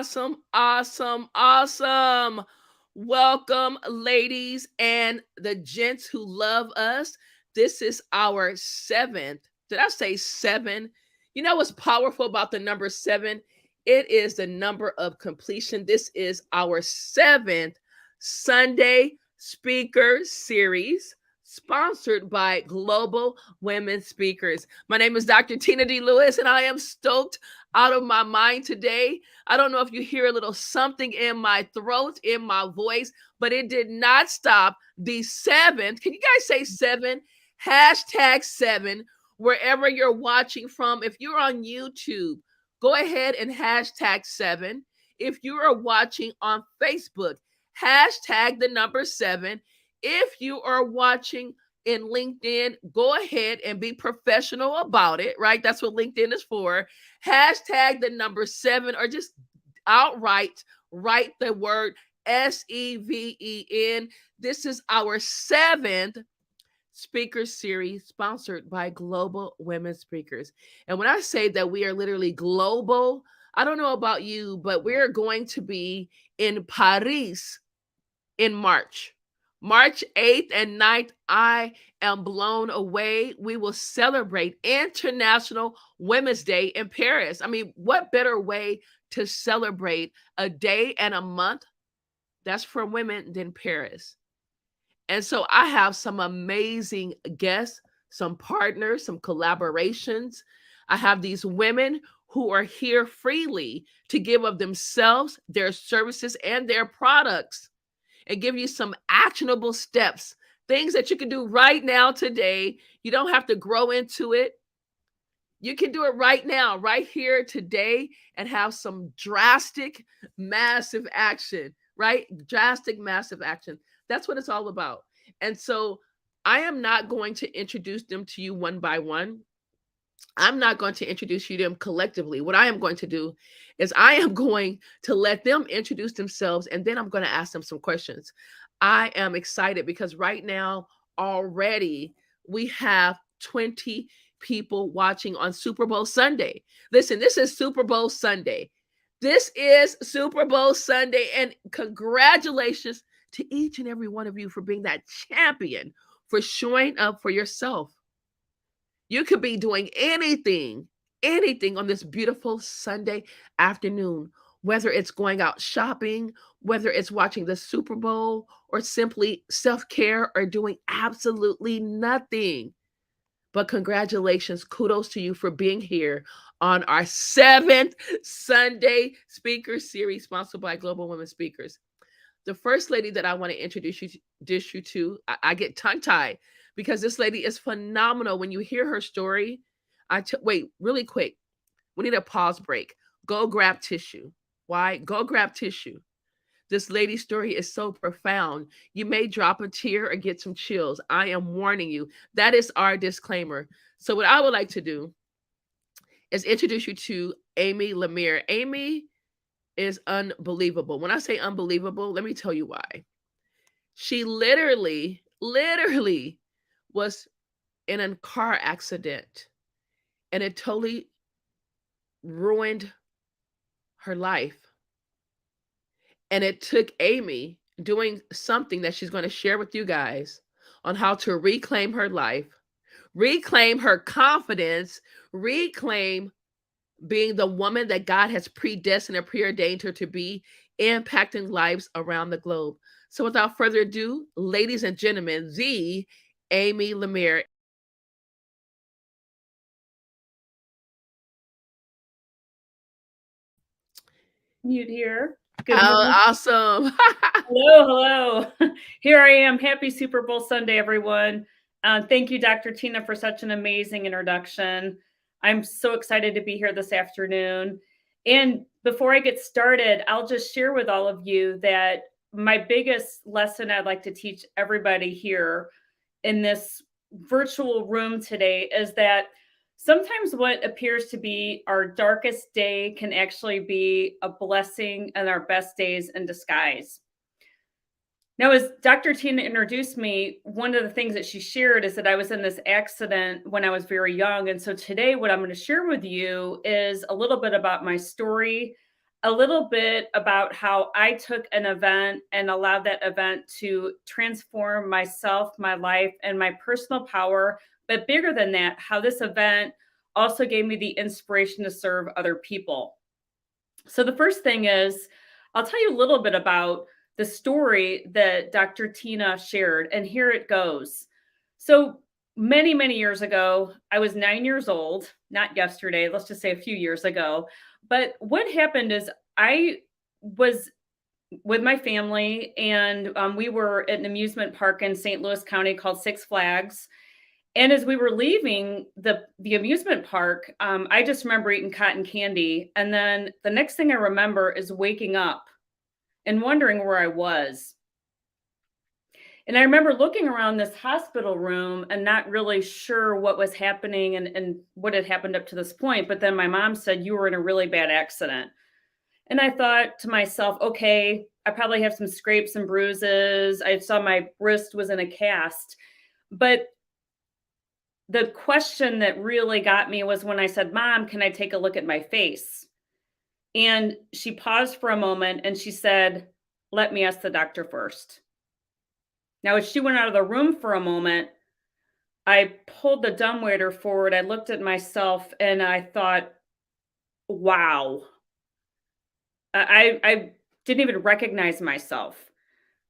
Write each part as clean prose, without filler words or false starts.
awesome, awesome, awesome. Welcome, ladies and the gents who love us. This is our seventh. Did I say seven? You know what's powerful about the number seven? It is the number of completion. This is our seventh Sunday speaker series sponsored by Global Women Speakers. My name is Dr. Tina D. Lewis, and I am stoked out of my mind today. I don't know if you hear a little something in my throat, in my voice, but it did not stop the seventh. Can you guys say seven? Hashtag seven, wherever you're watching from. If you're on YouTube, go ahead and hashtag seven. If you are watching on Facebook, hashtag the number seven. If you are watching in LinkedIn, go ahead and be professional about it, right? That's what LinkedIn is for. Hashtag the number seven, or just outright write the word SEVEN. This is our seventh speaker series sponsored by Global Women Speakers. And when I say that we are literally global, I don't know about you, but we're going to be in Paris in March. March 8th and 9th, I am blown away. We will celebrate International Women's Day in Paris. I mean, what better way to celebrate a day and a month that's for women than Paris? And so I have some amazing guests, some partners, some collaborations. I have these women who are here freely to give of themselves, their services, and their products, and give you some actionable steps, things that you can do right now today. You don't have to grow into it. You can do it right now, right here today, and have some drastic, massive action, right? Drastic, massive action. That's what it's all about. And so I am not going to introduce them to you one by one. I'm not going to introduce you to them collectively. What I am going to do is I am going to let them introduce themselves, and then I'm going to ask them some questions. I am excited because right now already we have 20 people watching on Super Bowl Sunday. Listen, this is Super Bowl Sunday. This is Super Bowl Sunday, and congratulations to each and every one of you for being that champion, for showing up for yourself. You could be doing anything on this beautiful Sunday afternoon, whether it's going out shopping, whether it's watching the Super Bowl, or simply self care, or doing absolutely nothing. But congratulations, kudos to you for being here on our seventh Sunday speaker series sponsored by Global Women Speakers. The first lady that I want to introduce you to, I get tongue tied because this lady is phenomenal. When you hear her story, wait, really quick. We need a pause break. Go grab tissue. Why? Go grab tissue. This lady's story is so profound. You may drop a tear or get some chills. I am warning you. That is our disclaimer. So what I would like to do is introduce you to Amy Lemire. Amy is unbelievable. When I say unbelievable, let me tell you why. She literally was in a car accident, and it totally ruined her life. And it took Amy doing something that she's going to share with you guys on how to reclaim her life, reclaim her confidence, reclaim being the woman that God has predestined and preordained her to be, impacting lives around the globe. So without further ado, ladies and gentlemen, the Amy Lemire. Mute here. Good Oh, morning. awesome. Hello. Here I am. Happy Super Bowl Sunday, everyone. Thank you, Dr. Tina, for such an amazing introduction. I'm so excited to be here this afternoon. And before I get started, I'll just share with all of you that my biggest lesson I'd like to teach everybody here in this virtual room today is that sometimes what appears to be our darkest day can actually be a blessing and our best days in disguise. Now, as Dr. Tina introduced me, one of the things that she shared is that I was in this accident when I was very young. And so today, what I'm going to share with you is a little bit about my story. a little bit about how I took an event and allowed that event to transform myself, my life, and my personal power. But bigger than that, how this event also gave me the inspiration to serve other people. So the first thing is, I'll tell you a little bit about the story that Dr. Tina shared, and here it goes. So many, many years ago, I was 9 years old, not yesterday, let's just say a few years ago. But what happened is I was with my family, and we were at an amusement park in St. Louis County called Six Flags. And as we were leaving the amusement park, I just remember eating cotton candy. And then the next thing I remember is waking up and wondering where I was. And I remember looking around this hospital room and not really sure what was happening and what had happened up to this point. But then my mom said, "You were in a really bad accident." And I thought to myself, okay, I probably have some scrapes and bruises. I saw my wrist was in a cast. But the question that really got me was when I said, "Mom, can I take a look at my face?" And she paused for a moment and she said, "Let me ask the doctor first." Now, as she went out of the room for a moment, I pulled the dumbwaiter forward. I looked at myself and I thought, wow, I didn't even recognize myself.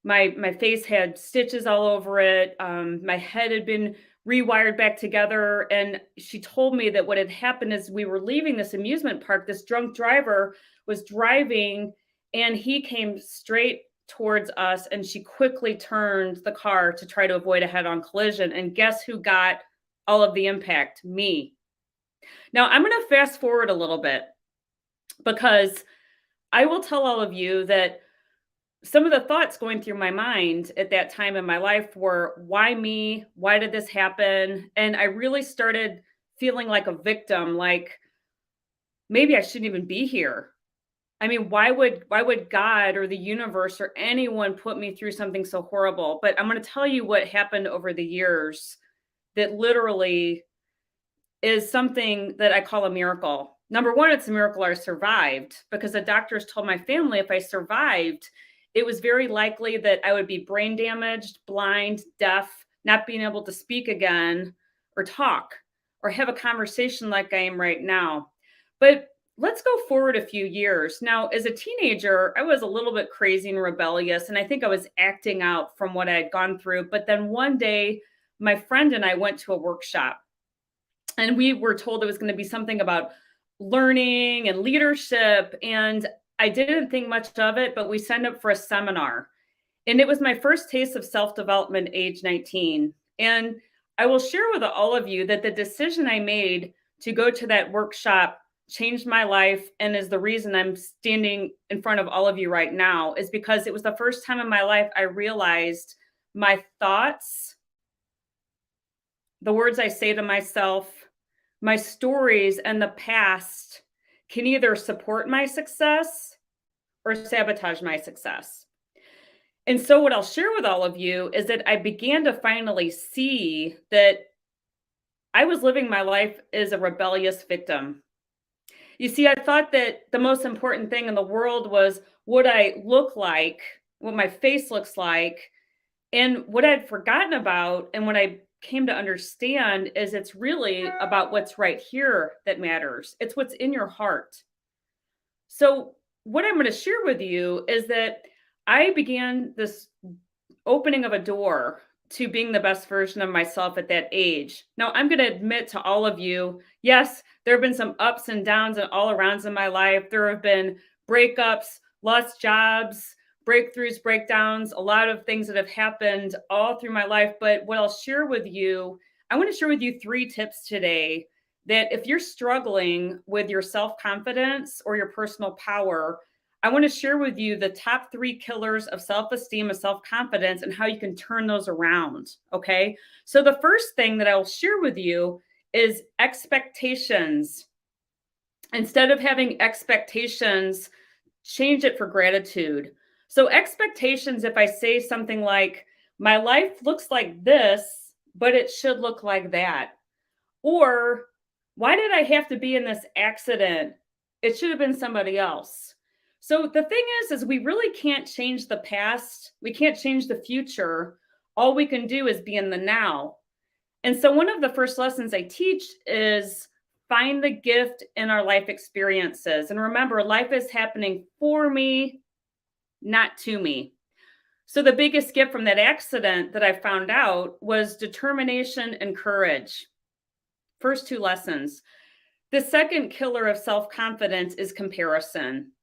My face had stitches all over it. My head had been rewired back together. And she told me that what had happened is we were leaving this amusement park. This drunk driver was driving and he came straight towards us. And she quickly turned the car to try to avoid a head on collision. And guess who got all of the impact? Me. Now, I'm going to fast forward a little bit because I will tell all of you that some of the thoughts going through my mind at that time in my life were, why me? Why did this happen? And I really started feeling like a victim, like maybe I shouldn't even be here. I mean, why would God or the universe or anyone put me through something so horrible? But I'm going to tell you what happened over the years that literally is something that I call a miracle. Number one, it's a miracle I survived because the doctors told my family if I survived, it was very likely that I would be brain damaged, blind, deaf, not being able to speak again or talk or have a conversation like I am right now. But let's go forward a few years. Now, as a teenager, I was a little bit crazy and rebellious, and I think I was acting out from what I had gone through. But then one day, my friend and I went to a workshop, and we were told it was going to be something about learning and leadership. And I didn't think much of it, but we signed up for a seminar. And it was my first taste of self-development, age 19. And I will share with all of you that the decision I made to go to that workshop changed my life and is the reason I'm standing in front of all of you right now, is because it was the first time in my life I realized my thoughts, the words I say to myself, my stories and the past can either support my success or sabotage my success. And so what I'll share with all of you is that I began to finally see that I was living my life as a rebellious victim. You see, I thought that the most important thing in the world was what I look like, what my face looks like. And what I'd forgotten about and what I came to understand is it's really about what's right here that matters. It's what's in your heart. So what I'm going to share with you is that I began this opening of a door to being the best version of myself at that age. Now, I'm going to admit to all of you, yes, there have been some ups and downs and all arounds in my life. There have been breakups, lost jobs, breakthroughs, breakdowns, a lot of things that have happened all through my life. But what I'll share with you, I want to share with you 3 tips today that if you're struggling with your self-confidence or your personal power, I want to share with you the top 3 killers of self-esteem and self-confidence and how you can turn those around. Okay. So the first thing that I will share with you is expectations. Instead of having expectations, change it for gratitude. So expectations, if I say something like, my life looks like this, but it should look like that. Or why did I have to be in this accident? It should have been somebody else. So the thing is we really can't change the past. We can't change the future. All we can do is be in the now. And so one of the first lessons I teach is find the gift in our life experiences. And remember, life is happening for me, not to me. So the biggest gift from that accident that I found out was determination and courage. First two lessons. The second killer of self-confidence is comparison.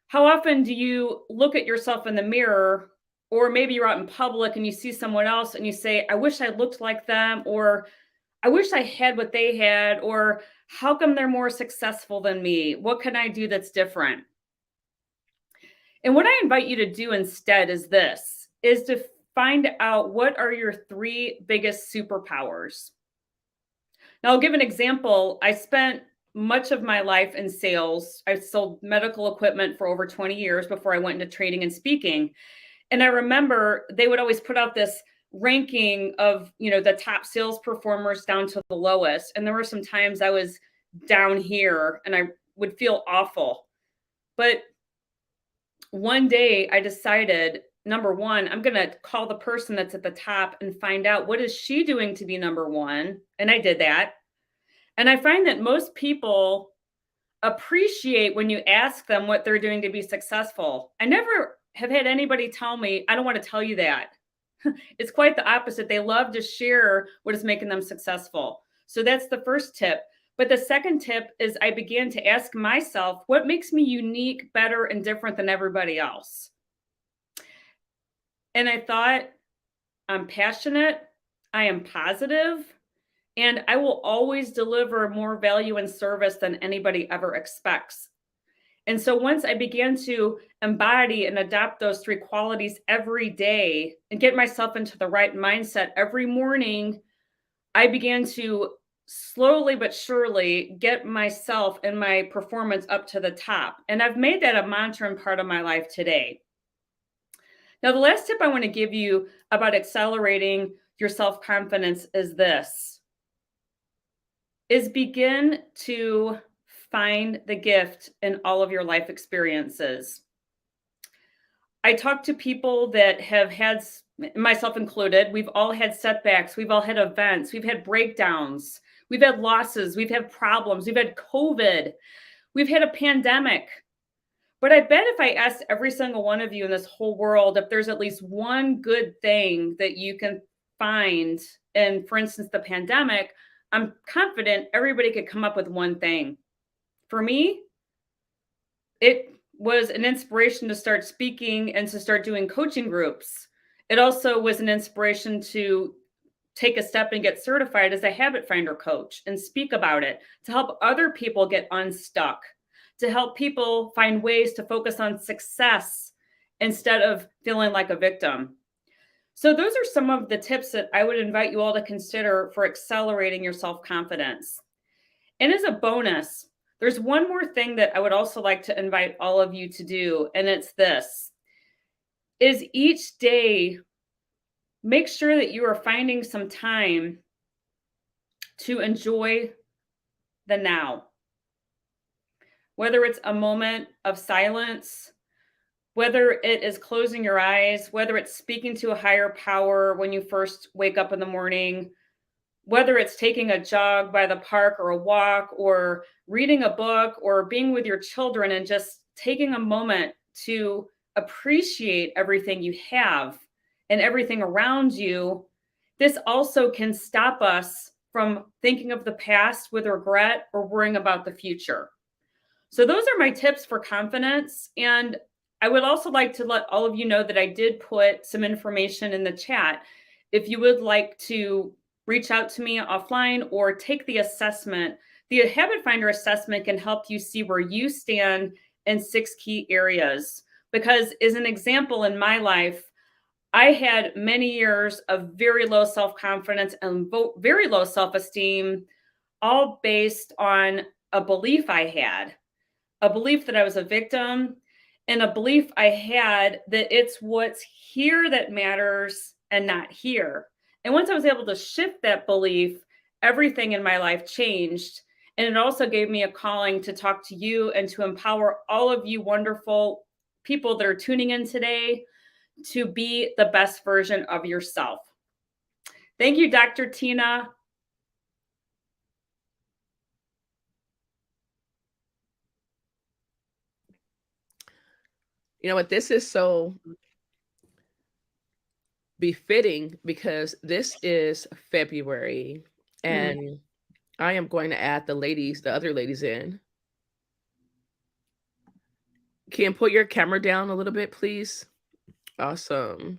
How often do you look at yourself in the mirror, or maybe you're out in public and you see someone else and you say, I wish I looked like them, or I wish I had what they had, or how come they're more successful than me? What can I do that's different? And what I invite you to do instead is this, is to find out what are your three biggest superpowers. Now, I'll give an example. I spent much of my life in sales. I sold medical equipment for over 20 years before I went into training and speaking. And I remember they would always put out this ranking of, the top sales performers down to the lowest. And there were some times I was down here and I would feel awful. But one day I decided, number one, I'm going to call the person that's at the top and find out what is she doing to be number one. And I did that. And I find that most people appreciate when you ask them what they're doing to be successful. I never have had anybody tell me, I don't want to tell you that. It's quite the opposite. They love to share what is making them successful. So that's the first tip. But the second tip is I began to ask myself, what makes me unique, better, and different than everybody else? And I thought, I'm passionate, I am positive, and I will always deliver more value and service than anybody ever expects. And so once I began to embody and adopt those three qualities every day and get myself into the right mindset every morning, I began to slowly but surely get myself and my performance up to the top. And I've made that a mantra and part of my life today. Now, the last tip I want to give you about accelerating your self-confidence is this, is begin to find the gift in all of your life experiences. I talk to people that have had, myself included, we've all had setbacks, we've all had events, we've had breakdowns, we've had losses, we've had problems, we've had COVID, we've had a pandemic. But I bet if I asked every single one of you in this whole world, if there's at least one good thing that you can find in, for instance, the pandemic, I'm confident everybody could come up with one thing. For me, it was an inspiration to start speaking and to start doing coaching groups. It also was an inspiration to take a step and get certified as a habit finder coach and speak about it, to help other people get unstuck, to help people find ways to focus on success instead of feeling like a victim. So those are some of the tips that I would invite you all to consider for accelerating your self-confidence. And as a bonus, there's one more thing that I would also like to invite all of you to do, and it's this, is each day, make sure that you are finding some time to enjoy the now. Whether it's a moment of silence, whether it is closing your eyes, whether it's speaking to a higher power when you first wake up in the morning, whether it's taking a jog by the park or a walk or reading a book or being with your children and just taking a moment to appreciate everything you have and everything around you, this also can stop us from thinking of the past with regret or worrying about the future. So those are my tips for confidence. And I would also like to let all of you know that I did put some information in the chat. If you would like to reach out to me offline or take the assessment, the Habit Finder assessment can help you see where you stand in 6 key areas. Because as an example in my life, I had many years of very low self-confidence and very low self-esteem, all based on a belief I had, a belief that I was a victim, and a belief I had that it's what's here that matters and not here. And once I was able to shift that belief, everything in my life changed. And it also gave me a calling to talk to you and to empower all of you wonderful people that are tuning in today to be the best version of yourself. Thank you, Dr. Tina. You know what? This is so befitting because this is February, and I am going to add the other ladies in. Can put your camera down a little bit, please? Awesome.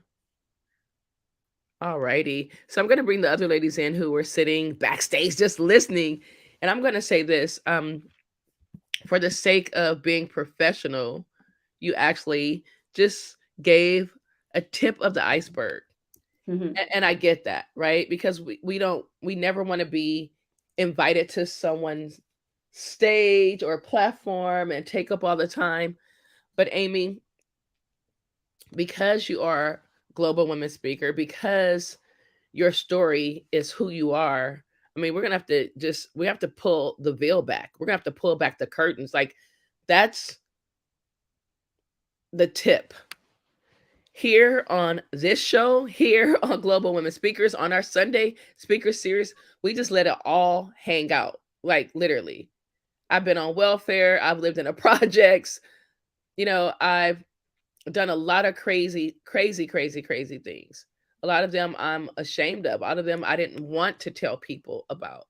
All righty. So I'm going to bring the other ladies in who were sitting backstage just listening. And I'm going to say this for the sake of being professional, you actually just gave a tip of the iceberg. And I get that, right? Because we never want to be invited to someone's stage or platform and take up all the time. But Amy, because you are global women speaker, because your story is who you are, I mean, we have to pull the veil back. We're gonna have to pull back the curtains. Like, that's the tip. Here on this show, here on Global Women Speakers, on our Sunday speaker series, we just let it all hang out. Like, literally. I've been on welfare, I've lived in a projects, I've done a lot of crazy things. A lot of them I'm ashamed of. A lot of them I didn't want to tell people about.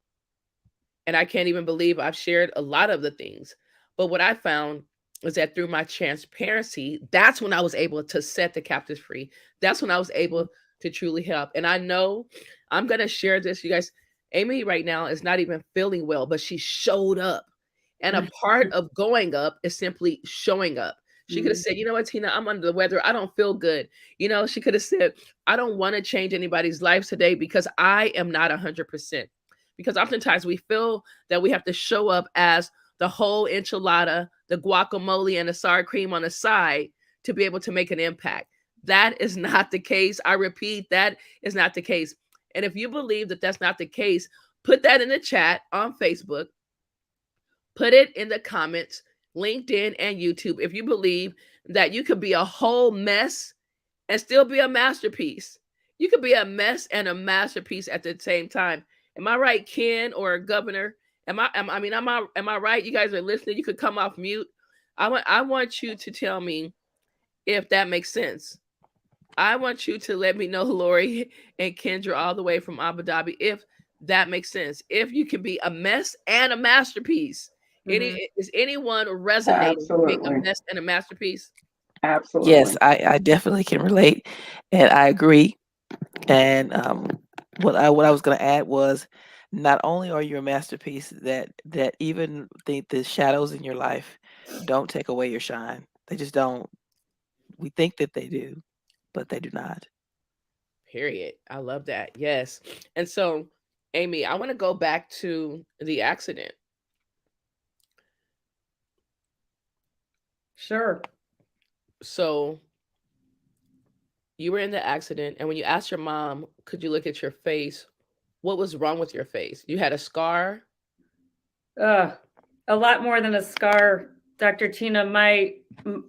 And I can't even believe I've shared a lot of the things. But what I found was that through my transparency, that's when I was able to set the captives free. That's when I was able to truly help. And I know I'm going to share this. You guys, Amy right now is not even feeling well, but she showed up. And a part of going up is simply showing up. She could have said, you know what, Tina, I'm under the weather. I don't feel good. She could have said, I don't want to change anybody's life today because I am not 100%. Because oftentimes we feel that we have to show up as the whole enchilada, the guacamole, and the sour cream on the side to be able to make an impact. That is not the case. I repeat, that is not the case. And if you believe that that's not the case, put that in the chat on Facebook. Put it in the comments, LinkedIn and YouTube, if you believe that you could be a whole mess and still be a masterpiece. You could be a mess and a masterpiece at the same time. Am I right, Ken or Governor? Am I right? You guys are listening. You could come off mute. I want you to tell me if that makes sense. I want you to let me know, Lori and Kendra, all the way from Abu Dhabi, if that makes sense. If you can be a mess and a masterpiece. Is anyone resonating with being a mess and a masterpiece? Absolutely. Yes, I definitely can relate, and I agree. And what I was going to add was, not only are you a masterpiece, that even the shadows in your life don't take away your shine. They just don't. We think that they do, but they do not. Period. I love that. Yes. And so, Amy, I want to go back to the accident. Sure. So you were in the accident, and when you asked your mom, could you look at your face? What was wrong with your face? You had a scar? A lot more than a scar, Dr. Tina.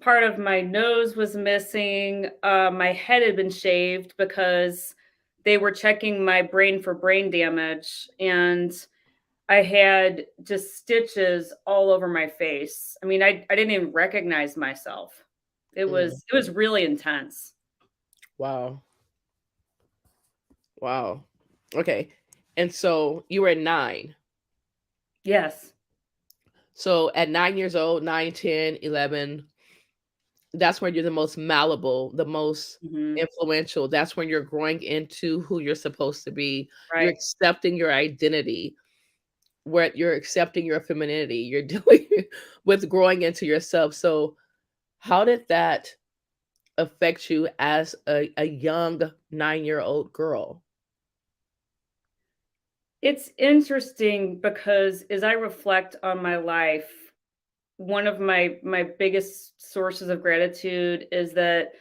Part of my nose was missing. My head had been shaved because they were checking my brain for brain damage, and I had just stitches all over my face. I mean, I didn't even recognize myself. It was really intense. Wow. Okay. And so you were 9. Yes. So at 9 years old, 9, 10, 11, that's when you're the most malleable, the most influential. That's when you're growing into who you're supposed to be. Right. You're accepting your identity, where you're accepting your femininity. You're dealing with growing into yourself. So how did that affect you as a young 9-year-old girl? It's interesting because as I reflect on my life, one of my biggest sources of gratitude is that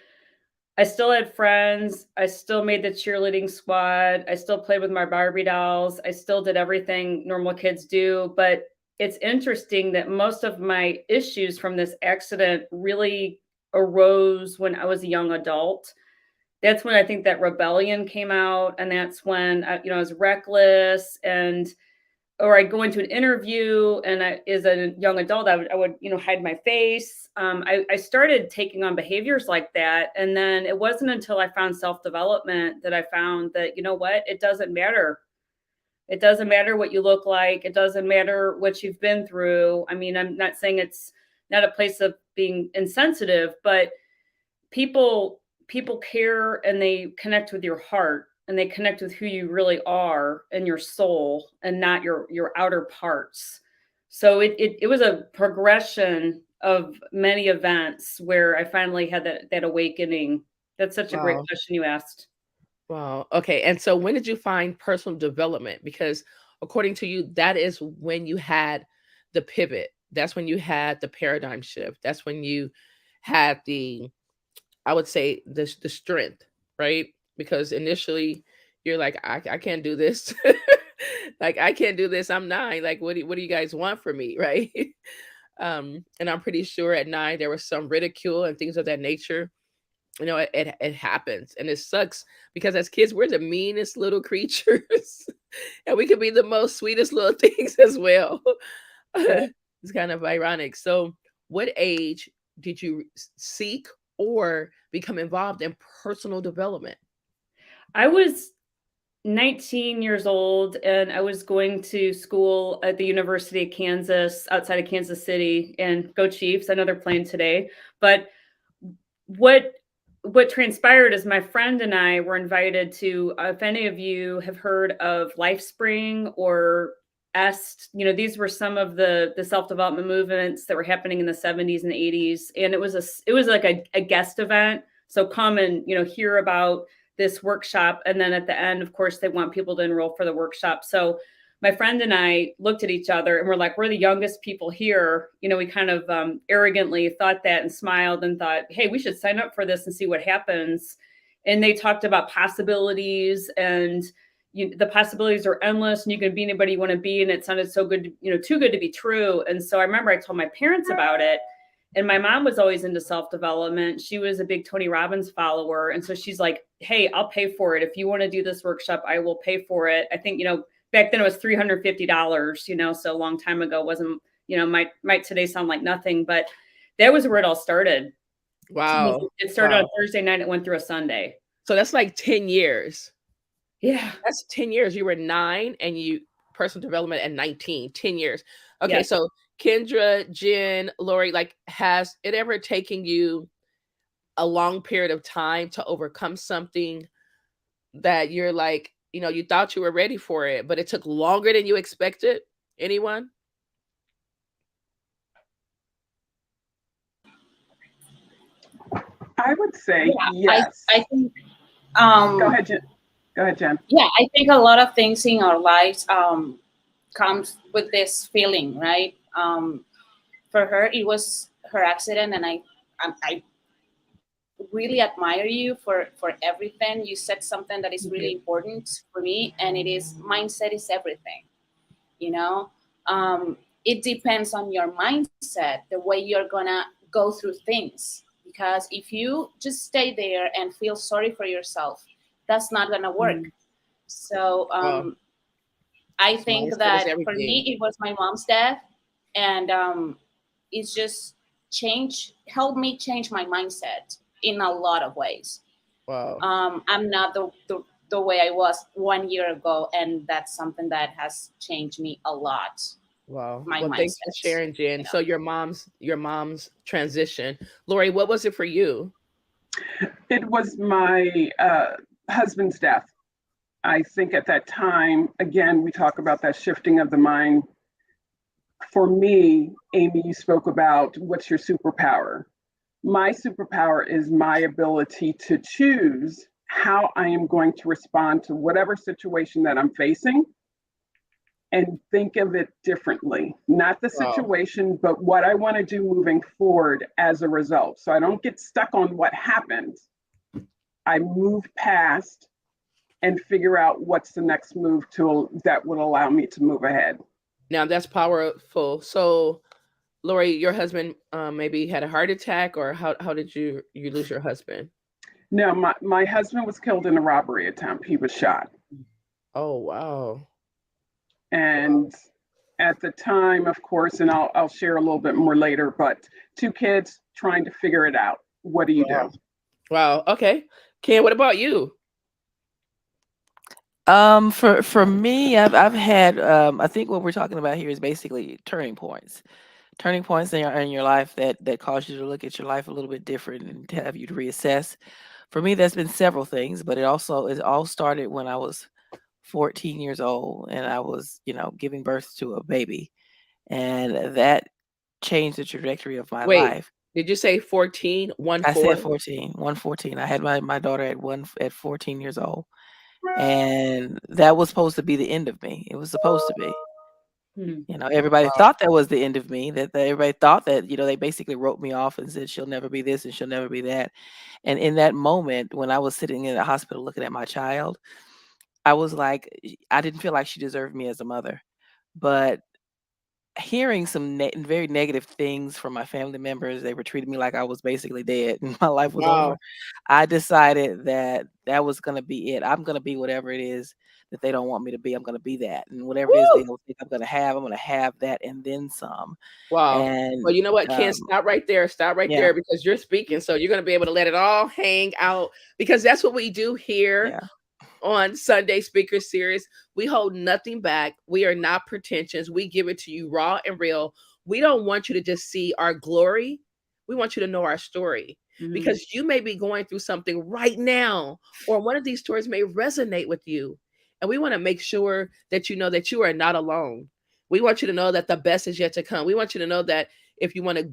I still had friends. I still made the cheerleading squad. I still played with my Barbie dolls. I still did everything normal kids do. But it's interesting that most of my issues from this accident really arose when I was a young adult. That's when I think that rebellion came out, and that's when I was reckless, and or I'd go into an interview, and as a young adult, I would hide my face. I started taking on behaviors like that, and then it wasn't until I found self-development that I found that what, it doesn't matter. It doesn't matter what you look like. It doesn't matter what you've been through. I mean, I'm not saying it's not a place of being insensitive, but people care, and they connect with your heart, and they connect with who you really are and your soul, and not your outer parts. So it was a progression of many events where I finally had that awakening. That's such a great Wow. question you asked. Wow. Okay. And so when did you find personal development? Because according to you, that is when you had the pivot. That's when you had the paradigm shift. That's when you had I would say the strength, right? Because initially you're like, I can't do this. Like, I can't do this. I'm 9. Like, what do you guys want from me? Right. And I'm pretty sure at 9 there was some ridicule and things of that nature. It happens, and it sucks because as kids we're the meanest little creatures, and we could be the most sweetest little things as well. It's kind of ironic. So what age did you seek or become involved in personal development? I was 19 years old, and I was going to school at the University of Kansas outside of Kansas City, and go Chiefs. I know they're playing today. But what transpired is my friend and I were invited to, if any of you have heard of LifeSpring or Est, these were some of the self-development movements that were happening in the 70s and 80s. And it was like a guest event. So come and, hear about this workshop. And then at the end, of course, they want people to enroll for the workshop. So my friend and I looked at each other and we're like, we're the youngest people here. We kind of arrogantly thought that and smiled and thought, hey, we should sign up for this and see what happens. And they talked about possibilities, and the possibilities are endless, and you can be anybody you want to be. And it sounded so good, too good to be true. And so I remember I told my parents about it. And my mom was always into self-development. She was a big Tony Robbins follower. And so she's like, hey, I'll pay for it. If you want to do this workshop, I will pay for it. I think, back then it was $350, so a long time ago. Wasn't, might today sound like nothing, but that was where it all started. Wow. It started on Thursday night. It went through a Sunday. So that's like 10 years. Yeah. That's 10 years. You were 9 and you personal development at 19, 10 years. Okay. Yes. So Kendra, Jen, Lori, like, has it ever taken you a long period of time to overcome something that you're like, you thought you were ready for it, but it took longer than you expected? Anyone? I would say yes. I think. Go ahead, Jen. Yeah, I think a lot of things in our lives comes with this feeling, right? For her, it was her accident, and I really admire you for everything. You said something that is really important for me, and it is mindset is everything. It depends on your mindset, the way you're gonna go through things. Because if you just stay there and feel sorry for yourself, that's not gonna work. So I think that for me, it was my mom's death, and it's just helped me change my mindset in a lot of ways. Wow. I'm not the way I was 1 year ago, and that's something that has changed me a lot. Wow. My Well, thanks for mindset, sharing, Jen. So your mom's transition. Lori, what was it for you? It was my husband's death. I think at that time, again, we talk about that shifting of the mind. For me, Amy, you spoke about what's your superpower. My superpower is my ability to choose how I am going to respond to whatever situation that I'm facing, and think of it differently. Not the situation, but what I want to do moving forward as a result. So I don't get stuck on what happened. I move past and figure out what's the next move that would allow me to move ahead. Now that's powerful. So, Lori, your husband maybe had a heart attack, or how did you lose your husband? No, my husband was killed in a robbery attempt. He was shot. Oh wow. And at the time, of course, and I'll share a little bit more later, but two kids trying to figure it out. What do you Wow. do? Wow. Okay. Ken, what about you? For me, I've had I think what we're talking about here is basically turning points in your life that cause you to look at your life a little bit different and to have you to reassess. For me, that's been several things, but it all started when I was 14 years old and I was, giving birth to a baby, and that changed the trajectory of my Wait, life. did you say 14? One I four? said 14, 114. I had my daughter at 14 years old, and that was supposed to be the end of me. It was supposed to be. Hmm. Everybody Wow. thought that was the end of me, that everybody thought that, they basically wrote me off and said, "She'll never be this and she'll never be that." And in that moment, when I was sitting in the hospital looking at my child, I was like, I didn't feel like she deserved me as a mother. But hearing some very negative things from my family members, they were treating me like I was basically dead and my life was over. Wow. I decided that that was going to be it. I'm going to be whatever it is that they don't want me to be. I'm going to be that. And whatever it is they Woo! don't think I'm going to have that and then some. Wow. And Well, you know what, Ken, um, stop right there. Stop right yeah, there because you're speaking. So you're going to be able to let it all hang out because that's what we do here yeah, on Sunday Speaker Series. We hold nothing back. We are not pretentious. We give it to you raw and real. We don't want you to just see our glory. We want you to know our story Mhm. because you may be going through something right now, or one of these stories may resonate with you. And we want to make sure that you know that you are not alone. We want you to know that the best is yet to come. We want you to know that if you want to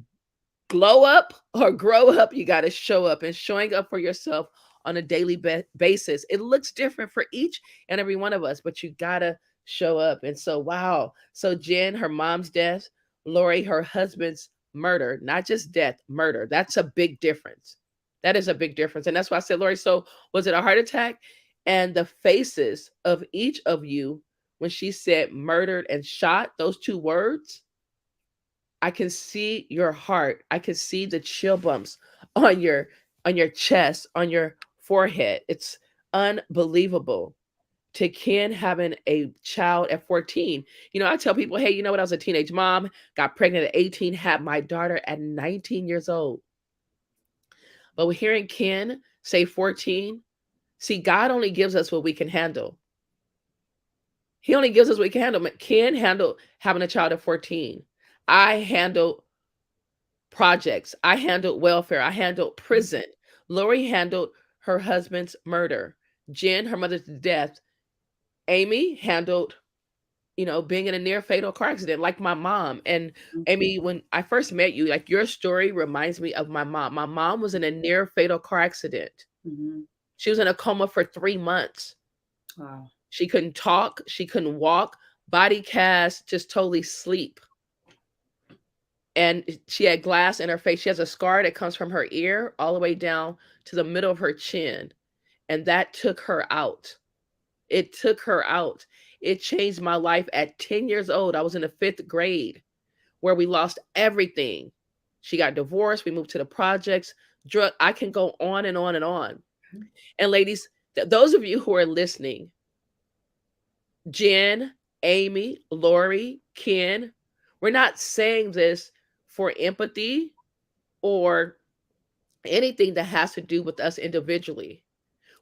glow up or grow up, you got to show up, and showing up for yourself on a daily basis. It looks different for each and every one of us, but you got to show up. And so, wow. So, Jen, her mom's death, Lori, her husband's murder, not just death, murder. That's a big difference. That is a big difference. And that's why I said, Lori, so was it a heart attack? And the faces of each of you when she said murdered and shot, those two words, I can see your heart. I can see the chill bumps on your chest, on your forehead. It's unbelievable. To Ken having a child at 14. I tell people, hey, you know what? I was a teenage mom, got pregnant at 18, had my daughter at 19 years old. But we're hearing Ken say 14. See, God only gives us what we can handle. He only gives us what we can handle. Ken handled having a child at 14. I handled projects. I handled welfare. I handled prison. Lori handled her husband's murder. Jen, her mother's death. Amy handled, being in a near fatal car accident, like my mom. And Amy, when I first met you, like your story reminds me of my mom. My mom was in a near fatal car accident. Mhm. She was in a coma for 3 months. Wow. She couldn't talk. She couldn't walk. Body cast, just totally sleep. And she had glass in her face. She has a scar that comes from her ear all the way down to the middle of her chin. And that took her out. It took her out. It changed my life at 10 years old. I was in the fifth grade where we lost everything. She got divorced. We moved to the projects. Drug. I can go on and on and on. And ladies, those of you who are listening, Jen, Amy, Lori, Ken, we're not saying this for empathy or anything that has to do with us individually.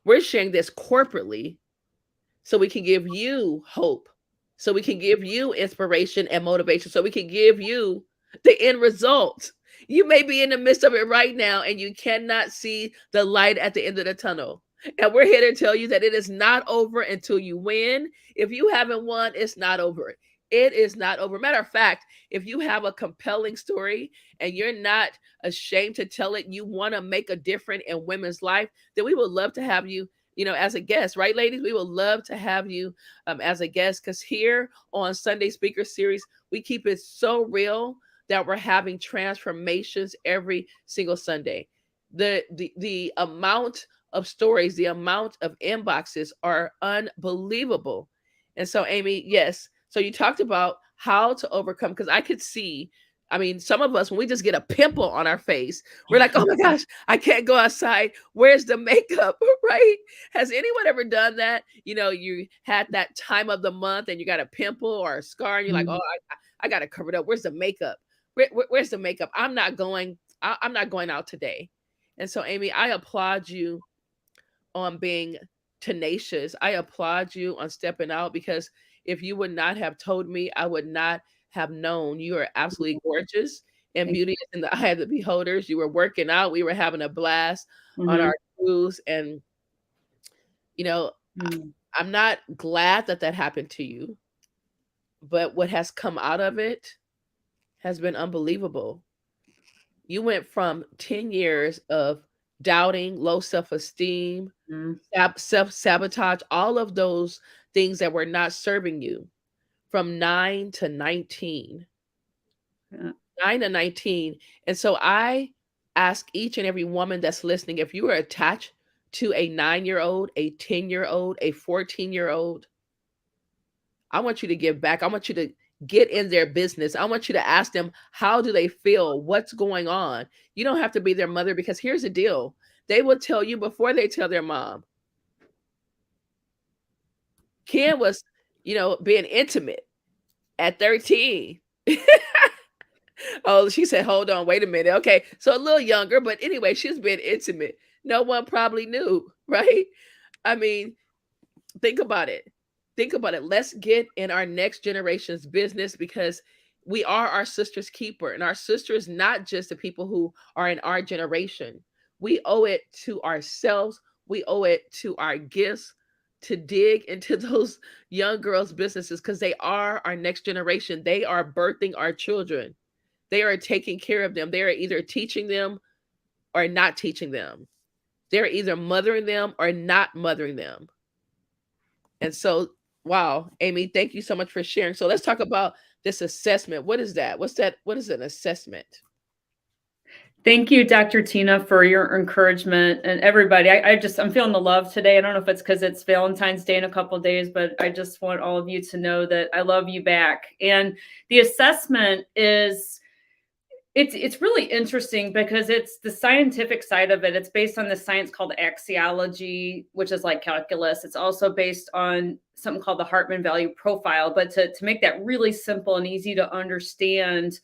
We're sharing this corporately so we can give you hope, so we can give you inspiration and motivation, so we can give you the end result. You may be in the midst of it right now and you cannot see the light at the end of the tunnel. And we're here to tell you that it is not over until you win. If you haven't won, it's not over. It is not over. Matter of fact, if you have a compelling story and you're not ashamed to tell it, you want to make a difference in women's life, then we would love to have you, as a guest, right, ladies? We would love to have you as a guest, because here on Sunday Speaker Series, we keep it so real that we're having transformations every single Sunday. The amount of stories, the amount of inboxes are unbelievable. And so, Amy, yes. So you talked about how to overcome, because I could see, I mean, some of us, when we just get a pimple on our face, we're like, oh my gosh, I can't go outside. Where's the makeup? Right? Has anyone ever done that? You know, you had that time of the month and you got a pimple or a scar and you're like, oh, I got to cover it up. Where's the makeup? Where's the makeup? I'm not going out today. And so, Amy, I applaud you on being tenacious. I applaud you on stepping out, because if you would not have told me, I would not have known. You are absolutely gorgeous, and beauty is in the eye of the beholders. You were working out. We were having a blast on our cruise. And, you know, I'm not glad that happened to you, but what has come out of it has been unbelievable. You went from 10 years of doubting, low self-esteem, self-sabotage, all of those things that were not serving you, from 9 to 19. 9 to 19. And so I ask each and every woman that's listening, if you are attached to a 9-year-old, a 10-year-old, a 14-year-old, I want you to give back. I want you to get in their business. I want you to ask them, how do they feel? What's going on? You don't have to be their mother, because here's the deal. They will tell you before they tell their mom. Ken was, being intimate at 13. Oh, she said, hold on, wait a minute. Okay. So a little younger, but anyway, she's been intimate. No one probably knew, right? I mean, think about it. Think about it. Let's get in our next generation's business, because we are our sister's keeper. And our sister is not just the people who are in our generation. We owe it to ourselves. We owe it to our gifts to dig into those young girls' businesses, because they are our next generation. They are birthing our children. They are taking care of them. They are either teaching them or not teaching them. They're either mothering them or not mothering them. And so, wow, Amy, thank you so much for sharing. So let's talk about this assessment. What is that? What is an assessment? Thank you, Dr. Tina, for your encouragement, and everybody. I'm feeling the love today. I don't know if it's because it's Valentine's Day in a couple of days, but I just want all of you to know that I love you back. And the assessment is, it's really interesting, because it's the scientific side of it. It's based on the science called axiology, which is like calculus. It's also based on something called the Hartman value profile. But to make that really simple and easy to understand,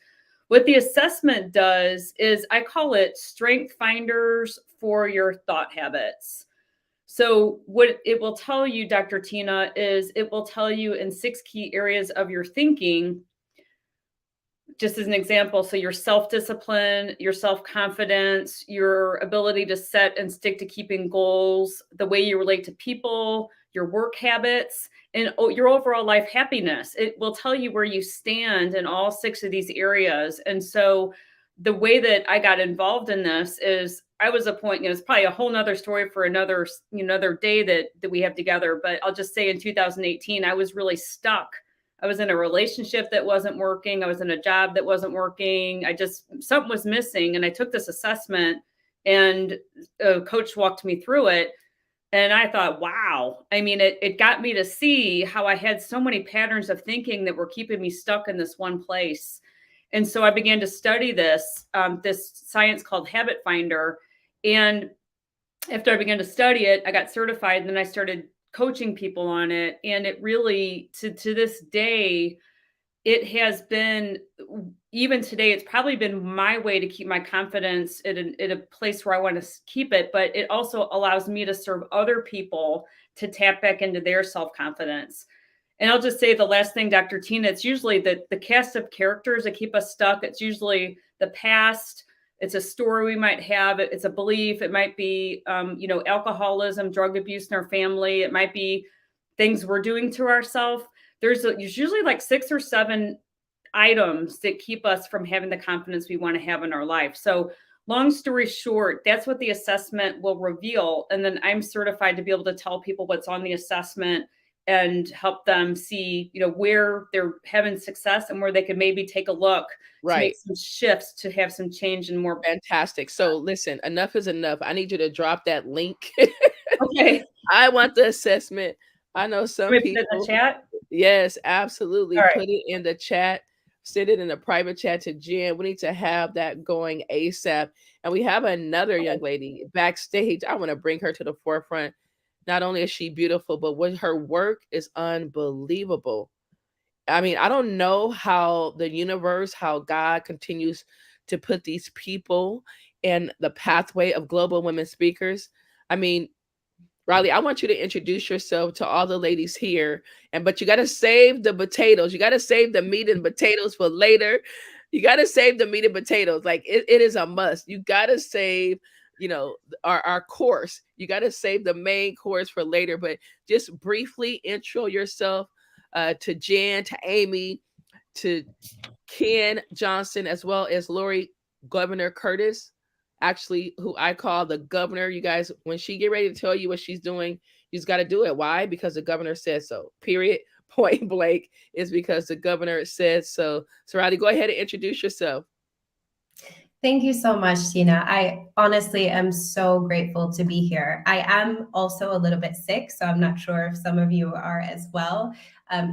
what the assessment does is, I call it strength finders for your thought habits. So what it will tell you, Dr. Tina, is it will tell you in 6 key areas of your thinking. Just as an example, so your self-discipline, your self-confidence, your ability to set and stick to keeping goals, the way you relate to people, your work habits, and your overall life happiness. It will tell you where you stand in all 6 of these areas. And so the way that I got involved in this is, I was a point, it's probably a whole nother story for another day that we have together. But I'll just say in 2018, I was really stuck. I was in a relationship that wasn't working. I was in a job that wasn't working. Something was missing. And I took this assessment, and a coach walked me through it. And I thought, wow. I mean, it got me to see how I had so many patterns of thinking that were keeping me stuck in this one place. And so I began to study this science called Habit Finder. And after I began to study it, I got certified, and then I started coaching people on it. And it really, to this day, it has been, even today, it's probably been my way to keep my confidence in a place where I want to keep it. But it also allows me to serve other people to tap back into their self-confidence. And I'll just say the last thing, Dr. Tina, it's usually the cast of characters that keep us stuck. It's usually the past. It's a story we might have. It's a belief. It might be, alcoholism, drug abuse in our family. It might be things we're doing to ourselves. There's usually like 6 or 7 items that keep us from having the confidence we want to have in our life. So long story short, that's what the assessment will reveal. And then I'm certified to be able to tell people what's on the assessment and help them see, where they're having success and where they could maybe take a look to make some shifts to have some change and more. Fantastic. So listen, enough is enough. I need you to drop that link. Okay. I want the assessment. I know some We put it in the people. chat. Yes, absolutely. All right. Put it in the chat. Send it in the private chat to Jen. We need to have that going ASAP. And we have another young lady backstage. I want to bring her to the forefront. Not only is she beautiful, but what her work is unbelievable. I mean, I don't know how the universe, how God continues to put these people in the pathway of global women speakers. I mean, Riley, I want you to introduce yourself to all the ladies here. But you got to save the potatoes. You got to save the meat and potatoes for later. You got to save the meat and potatoes. Like it is a must. You got to save, our course. You got to save the main course for later. But just briefly intro yourself to Jan, to Amy, to Ken Johnson, as well as Lori Governor Curtis, actually, who I call the governor. You guys, when she get ready to tell you what she's doing, you just got to do it. Why? Because the governor said so. Period. Point blank is because the governor said so. So, Riley, go ahead and introduce yourself. Thank you so much, Tina. I honestly am so grateful to be here. I am also a little bit sick, so I'm not sure if some of you are as well.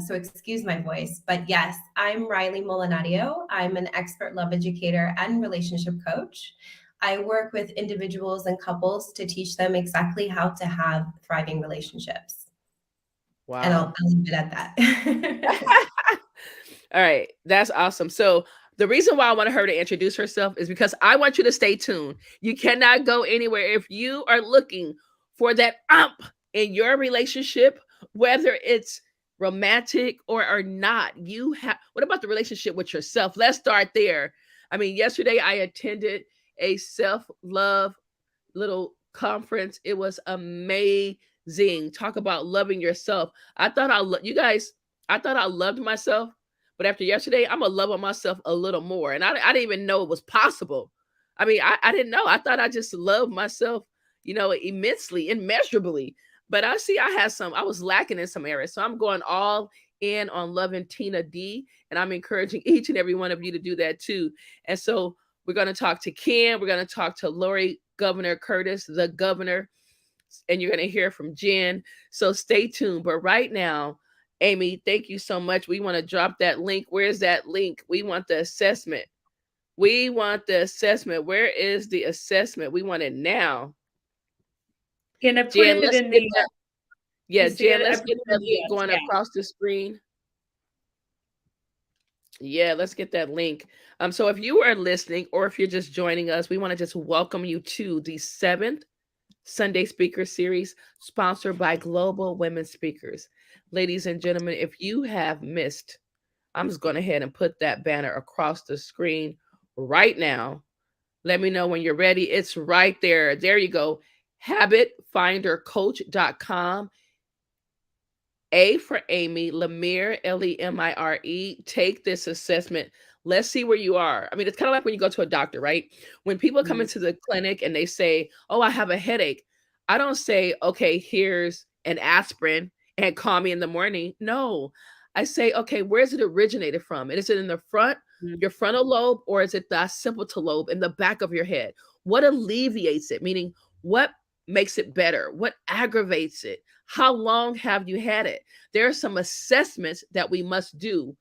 So excuse my voice. But yes, I'm Riley Molinario. I'm an expert love educator and relationship coach. I work with individuals and couples to teach them exactly how to have thriving relationships. Wow. And I'll leave it at that. All right. That's awesome. So the reason why I want her to introduce herself is because I want you to stay tuned. You cannot go anywhere. If you are looking for that in your relationship, whether it's romantic or not, what about the relationship with yourself? Let's start there. I mean, yesterday I attended a self-love little conference. It was amazing. Talk about loving yourself. I thought I loved myself. But after yesterday, I'm going to love on myself a little more. And I didn't even know it was possible. I mean, I didn't know. I thought I just loved myself, immensely, immeasurably. But I was lacking in some areas. So I'm going all in on loving Tina D. And I'm encouraging each and every one of you to do that too. And so we're going to talk to Ken. We're going to talk to Lori Governor Curtis, the governor. And you're going to hear from Jen. So stay tuned. But right now, Amy, thank you so much. We want to drop that link. Where's that link? We want the assessment. Where is the assessment? We want it now. Can I put it in the... Jen, let's get that link going across the screen. Yeah, let's get that link. So if you are listening or if you're just joining us, we want to just welcome you to the 7th Sunday Speaker Series sponsored by Global Women Speakers. Ladies and gentlemen, if you have missed, I'm just going ahead and put that banner across the screen right now. Let me know when you're ready. It's right there. There you go. Habitfindercoach.com. A for Amy, Lemire, Lemire. Take this assessment. Let's see where you are. I mean, it's kind of like when you go to a doctor, right? When people come into the clinic and they say, oh, I have a headache. I don't say, okay, here's an aspirin and call me in the morning. No, I say, okay, where's it originated from? And is it in the front, your frontal lobe, or is it the occipital lobe in the back of your head? What alleviates it? Meaning, what makes it better? What aggravates it? How long have you had it? There are some assessments that we must do.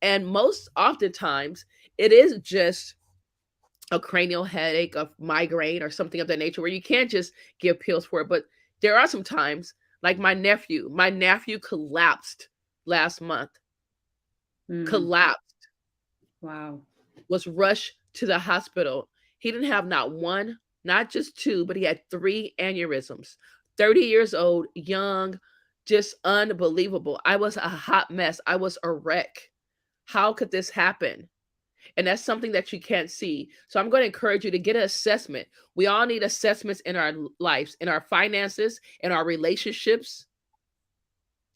And most oftentimes, it is just a cranial headache, a migraine, or something of that nature where you can't just give pills for it. But there are some times, like my nephew collapsed last month. Collapsed. Wow. Was rushed to the hospital. He didn't have not one, not just two, but he had 3 aneurysms. 30 years old, young, just unbelievable. I was a hot mess. I was a wreck. How could this happen? And that's something that you can't see. So I'm going to encourage you to get an assessment. We all need assessments in our lives, in our finances, in our relationships,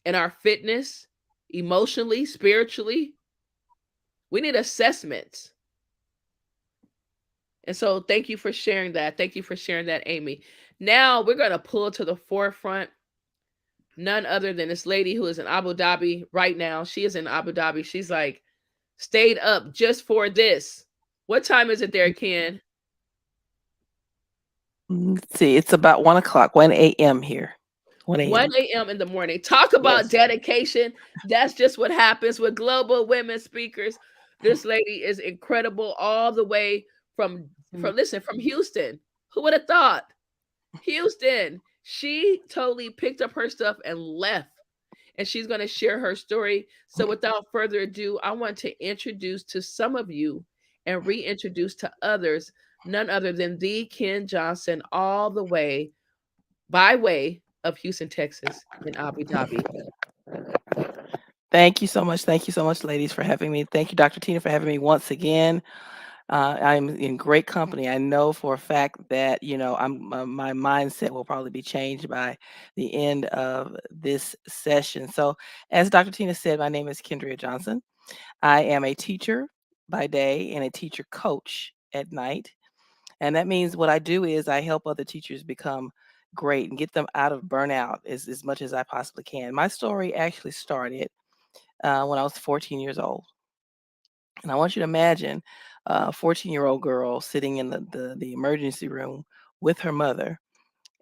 in our fitness, emotionally, spiritually. We need assessments. And so thank you for sharing that. Thank you for sharing that, Amy. Now we're going to pull to the forefront none other than this lady who is in Abu Dhabi right now. She is in Abu Dhabi. She's like, stayed up just for this. What time is it there, Ken? Let's see, it's about 1 o'clock, 1 a.m. here. 1 1 a.m. a.m. in the morning. Talk about Yes. dedication. That's just what happens with global women speakers. This lady is incredible all the way from Houston. Who would have thought? Houston. She totally picked up her stuff and left. And she's going to share her story. So without further ado, I want to introduce to some of you and reintroduce to others none other than the Ken Johnson, all the way by way of Houston, Texas, in Abu Dhabi. Thank you so much. Thank you so much, ladies, for having me. Thank you, Dr. Tina, for having me once again. I'm in great company. I know for a fact that my mindset will probably be changed by the end of this session. So, as Dr. Tina said, my name is Kendria Johnson. I am a teacher by day and a teacher coach at night. And that means what I do is I help other teachers become great and get them out of burnout as much as I possibly can. My story actually started when I was 14 years old. And I want you to imagine a 14-year-old girl sitting in the emergency room with her mother.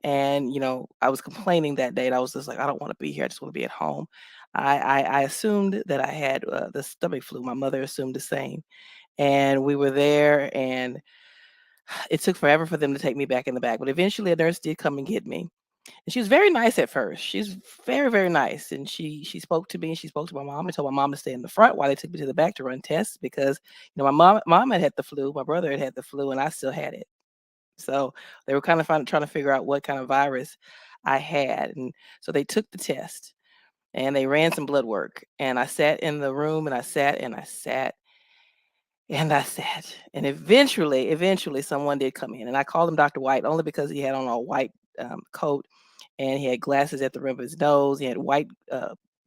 And, I was complaining that day. And I was just like, I don't want to be here. I just want to be at home. I assumed that I had the stomach flu. My mother assumed the same. And we were there, and it took forever for them to take me back in the back. But eventually a nurse did come and get me. And she was very nice at first. She's very, very nice. And she spoke to me, and she spoke to my mom and told my mom to stay in the front while they took me to the back to run tests because, my mom had the flu, my brother had the flu, and I still had it. So they were kind of trying to figure out what kind of virus I had. And so they took the test and they ran some blood work. And I sat in the room and I sat and I sat and I sat. And eventually someone did come in. And I called him Dr. White only because he had on a white coat, and he had glasses at the rim of his nose. He had white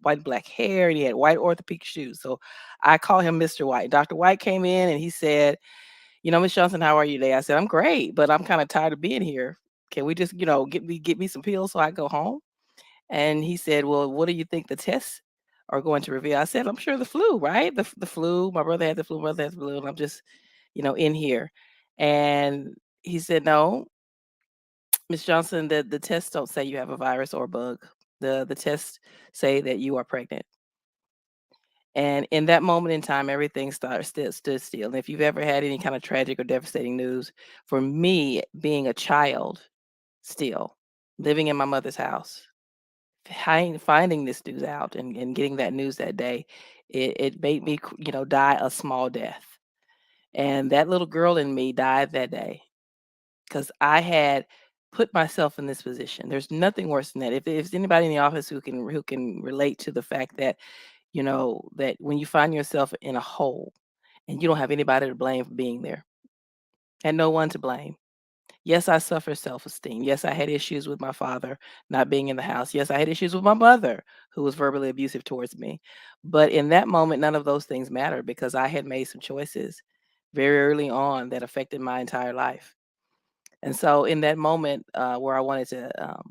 black hair, and he had white orthopedic shoes. So I call him Mr. White. Dr. White came in and he said, Miss Johnson, how are you today? I said, I'm great, but I'm kind of tired of being here. Can we just, get me some pills so I go home? And he said, well, what do you think the tests are going to reveal? I said, I'm sure the flu, right? The flu. My brother had the flu, my brother had the flu, and I'm just, in here. And he said, no, Miss Johnson, the tests don't say you have a virus or a bug. The tests say that you are pregnant. And in that moment in time, everything stood still. And if you've ever had any kind of tragic or devastating news, for me, being a child still, living in my mother's house, finding this news out and getting that news that day, it made me, die a small death. And that little girl in me died that day because I had put myself in this position. There's nothing worse than that. If there's anybody in the office who can relate to the fact that that when you find yourself in a hole and you don't have anybody to blame for being there and no one to blame. Yes, I suffer self-esteem. Yes, I had issues with my father not being in the house. Yes, I had issues with my mother who was verbally abusive towards me. But in that moment, none of those things mattered because I had made some choices very early on that affected my entire life. And so in that moment where I wanted to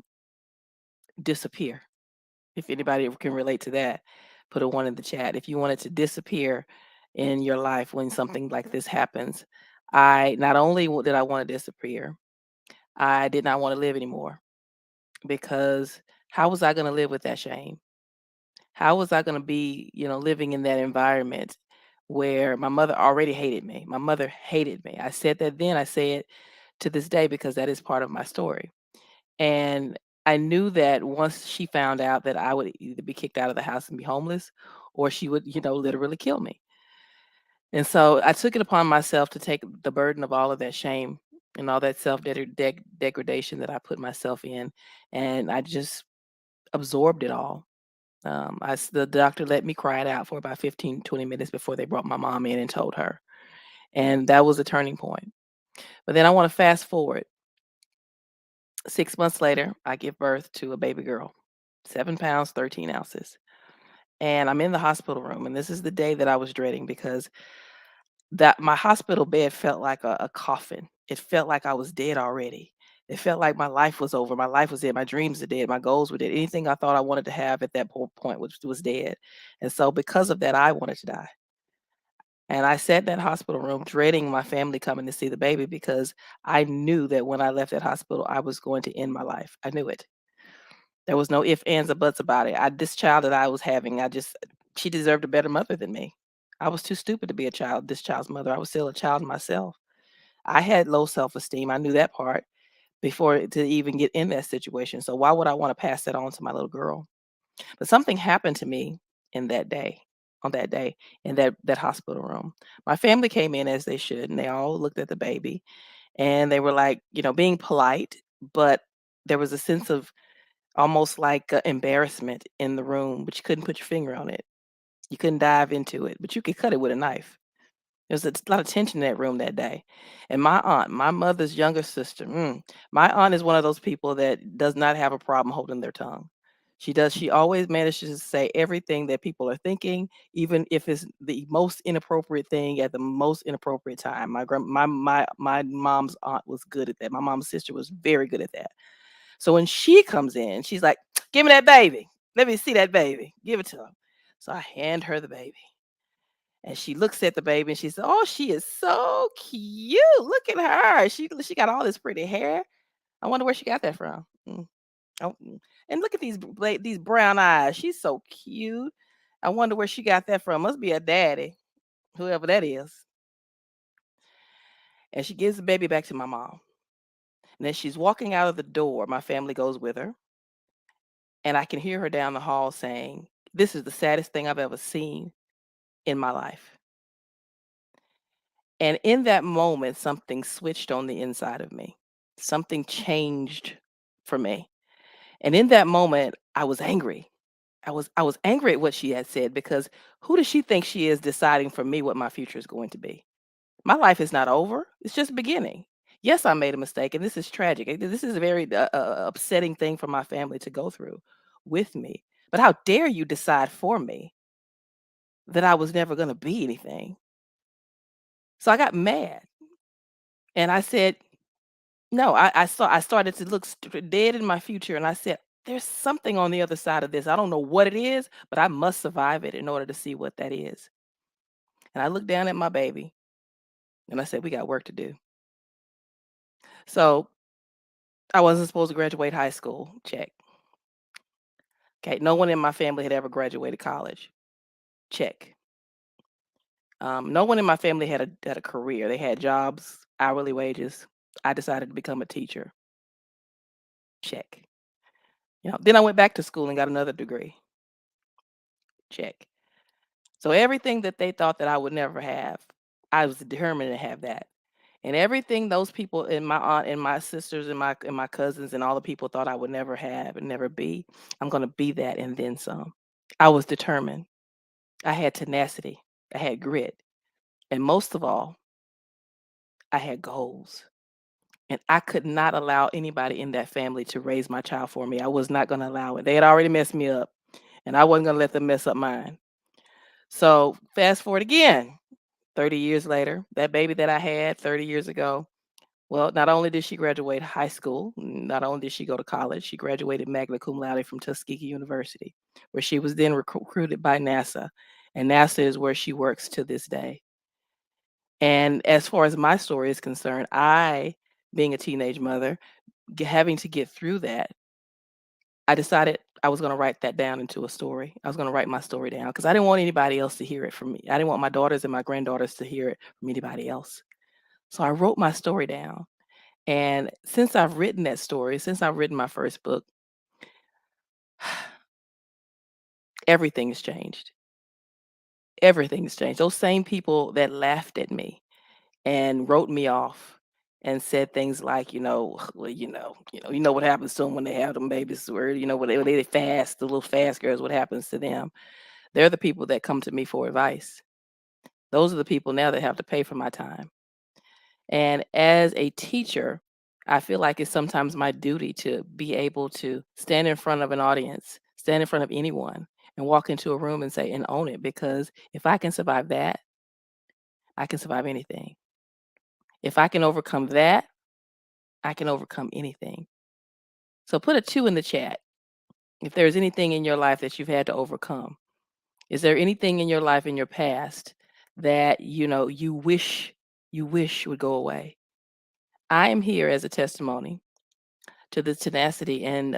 disappear, if anybody can relate to that, put a one in the chat. If you wanted to disappear in your life when something like this happens, I not only did I want to disappear, I did not want to live anymore because how was I going to live with that shame? How was I going to be, living in that environment where my mother already hated me? My mother hated me. I said that then, I say it to this day because that is part of my story. And I knew that once she found out that I would either be kicked out of the house and be homeless, or she would, literally kill me. And so I took it upon myself to take the burden of all of that shame and all that degradation that I put myself in. And I just absorbed it all. The doctor let me cry it out for about 15, 20 minutes before they brought my mom in and told her. And that was a turning point. But then I want to fast forward. 6 months later, I give birth to a baby girl, 7 pounds, 13 ounces. And I'm in the hospital room. And this is the day that I was dreading because my hospital bed felt like a coffin. It felt like I was dead already. It felt like my life was over. My life was dead. My dreams are dead. My goals were dead. Anything I thought I wanted to have at that point was dead. And so because of that, I wanted to die. And I sat in that hospital room dreading my family coming to see the baby because I knew that when I left that hospital, I was going to end my life. I knew it. There was no ifs, ands, or buts about it. This child that I was having, she deserved a better mother than me. I was too stupid to be this child's mother. I was still a child myself. I had low self-esteem. I knew that part before to even get in that situation. So why would I want to pass that on to my little girl? But something happened to me in that day, on that day, in that hospital room. My family came in as they should, and they all looked at the baby, and they were like, being polite, but there was a sense of almost like embarrassment in the room, but you couldn't put your finger on it. You couldn't dive into it, but you could cut it with a knife. There was a lot of tension in that room that day. And my aunt, my mother's younger sister, my aunt is one of those people that does not have a problem holding their tongue. She does. She always manages to say everything that people are thinking, even if it's the most inappropriate thing at the most inappropriate time. My mom's aunt was good at that. My mom's sister was very good at that. So when she comes in, she's like, "Give me that baby. Let me see that baby. Give it to her." So I hand her the baby. And she looks at the baby and she said, "Oh, she is so cute. Look at her. She got all this pretty hair. I wonder where she got that from." Oh, and look at these brown eyes. She's so cute. I wonder where she got that from. Must be a daddy, whoever that is. And she gives the baby back to my mom. And then she's walking out of the door. My family goes with her. And I can hear her down the hall saying, "This is the saddest thing I've ever seen in my life." And in that moment, something switched on the inside of me. Something changed for me. And in that moment, I was angry. I was angry at what she had said because who does she think she is deciding for me what my future is going to be? My life is not over. It's just beginning. Yes, I made a mistake, and this is tragic. This is a very upsetting thing for my family to go through with me. But how dare you decide for me that I was never going to be anything? So I got mad, and I said, no, I started to look dead in my future, and I said, "There's something on the other side of this. I don't know what it is, but I must survive it in order to see what that is." And I looked down at my baby, and I said, "We got work to do." So I wasn't supposed to graduate high school. Check. Okay. No one in my family had ever graduated college. Check. No one in my family had a career. They had jobs, hourly wages. I decided to become a teacher. Check. Then I went back to school and got another degree. Check. So everything that they thought that I would never have, I was determined to have that. And everything those people and my aunt and my sisters and my cousins and all the people thought I would never have and never be, I'm going to be that and then some. I was determined. I had tenacity. I had grit. And most of all, I had goals. And I could not allow anybody in that family to raise my child for me. I was not going to allow it. They had already messed me up, and I wasn't going to let them mess up mine. So fast forward again, 30 years later, that baby that I had 30 years ago, well, not only did she graduate high school, not only did she go to college, she graduated magna cum laude from Tuskegee University, where she was then recruited by NASA. And NASA is where she works to this day. And as far as my story is concerned, I, being a teenage mother, having to get through that, I decided I was going to write that down into a story. I was going to write my story down because I didn't want anybody else to hear it from me. I didn't want my daughters and my granddaughters to hear it from anybody else. So I wrote my story down. And since I've written that story, since I've written my first book, everything has changed. Everything has changed. Those same people that laughed at me and wrote me off and said things like, well, you know what happens to them when they have them babies, or when they fast, the little fast girls, what happens to them? They're the people that come to me for advice. Those are the people now that have to pay for my time. And as a teacher, I feel like it's sometimes my duty to be able to stand in front of an audience, stand in front of anyone, and walk into a room and say and own it. Because if I can survive that, I can survive anything. If I can overcome that, I can overcome anything. So put a 2 in the chat if there's anything in your life that you've had to overcome. Is there anything in your life in your past that you wish would go away? I am here as a testimony to the tenacity and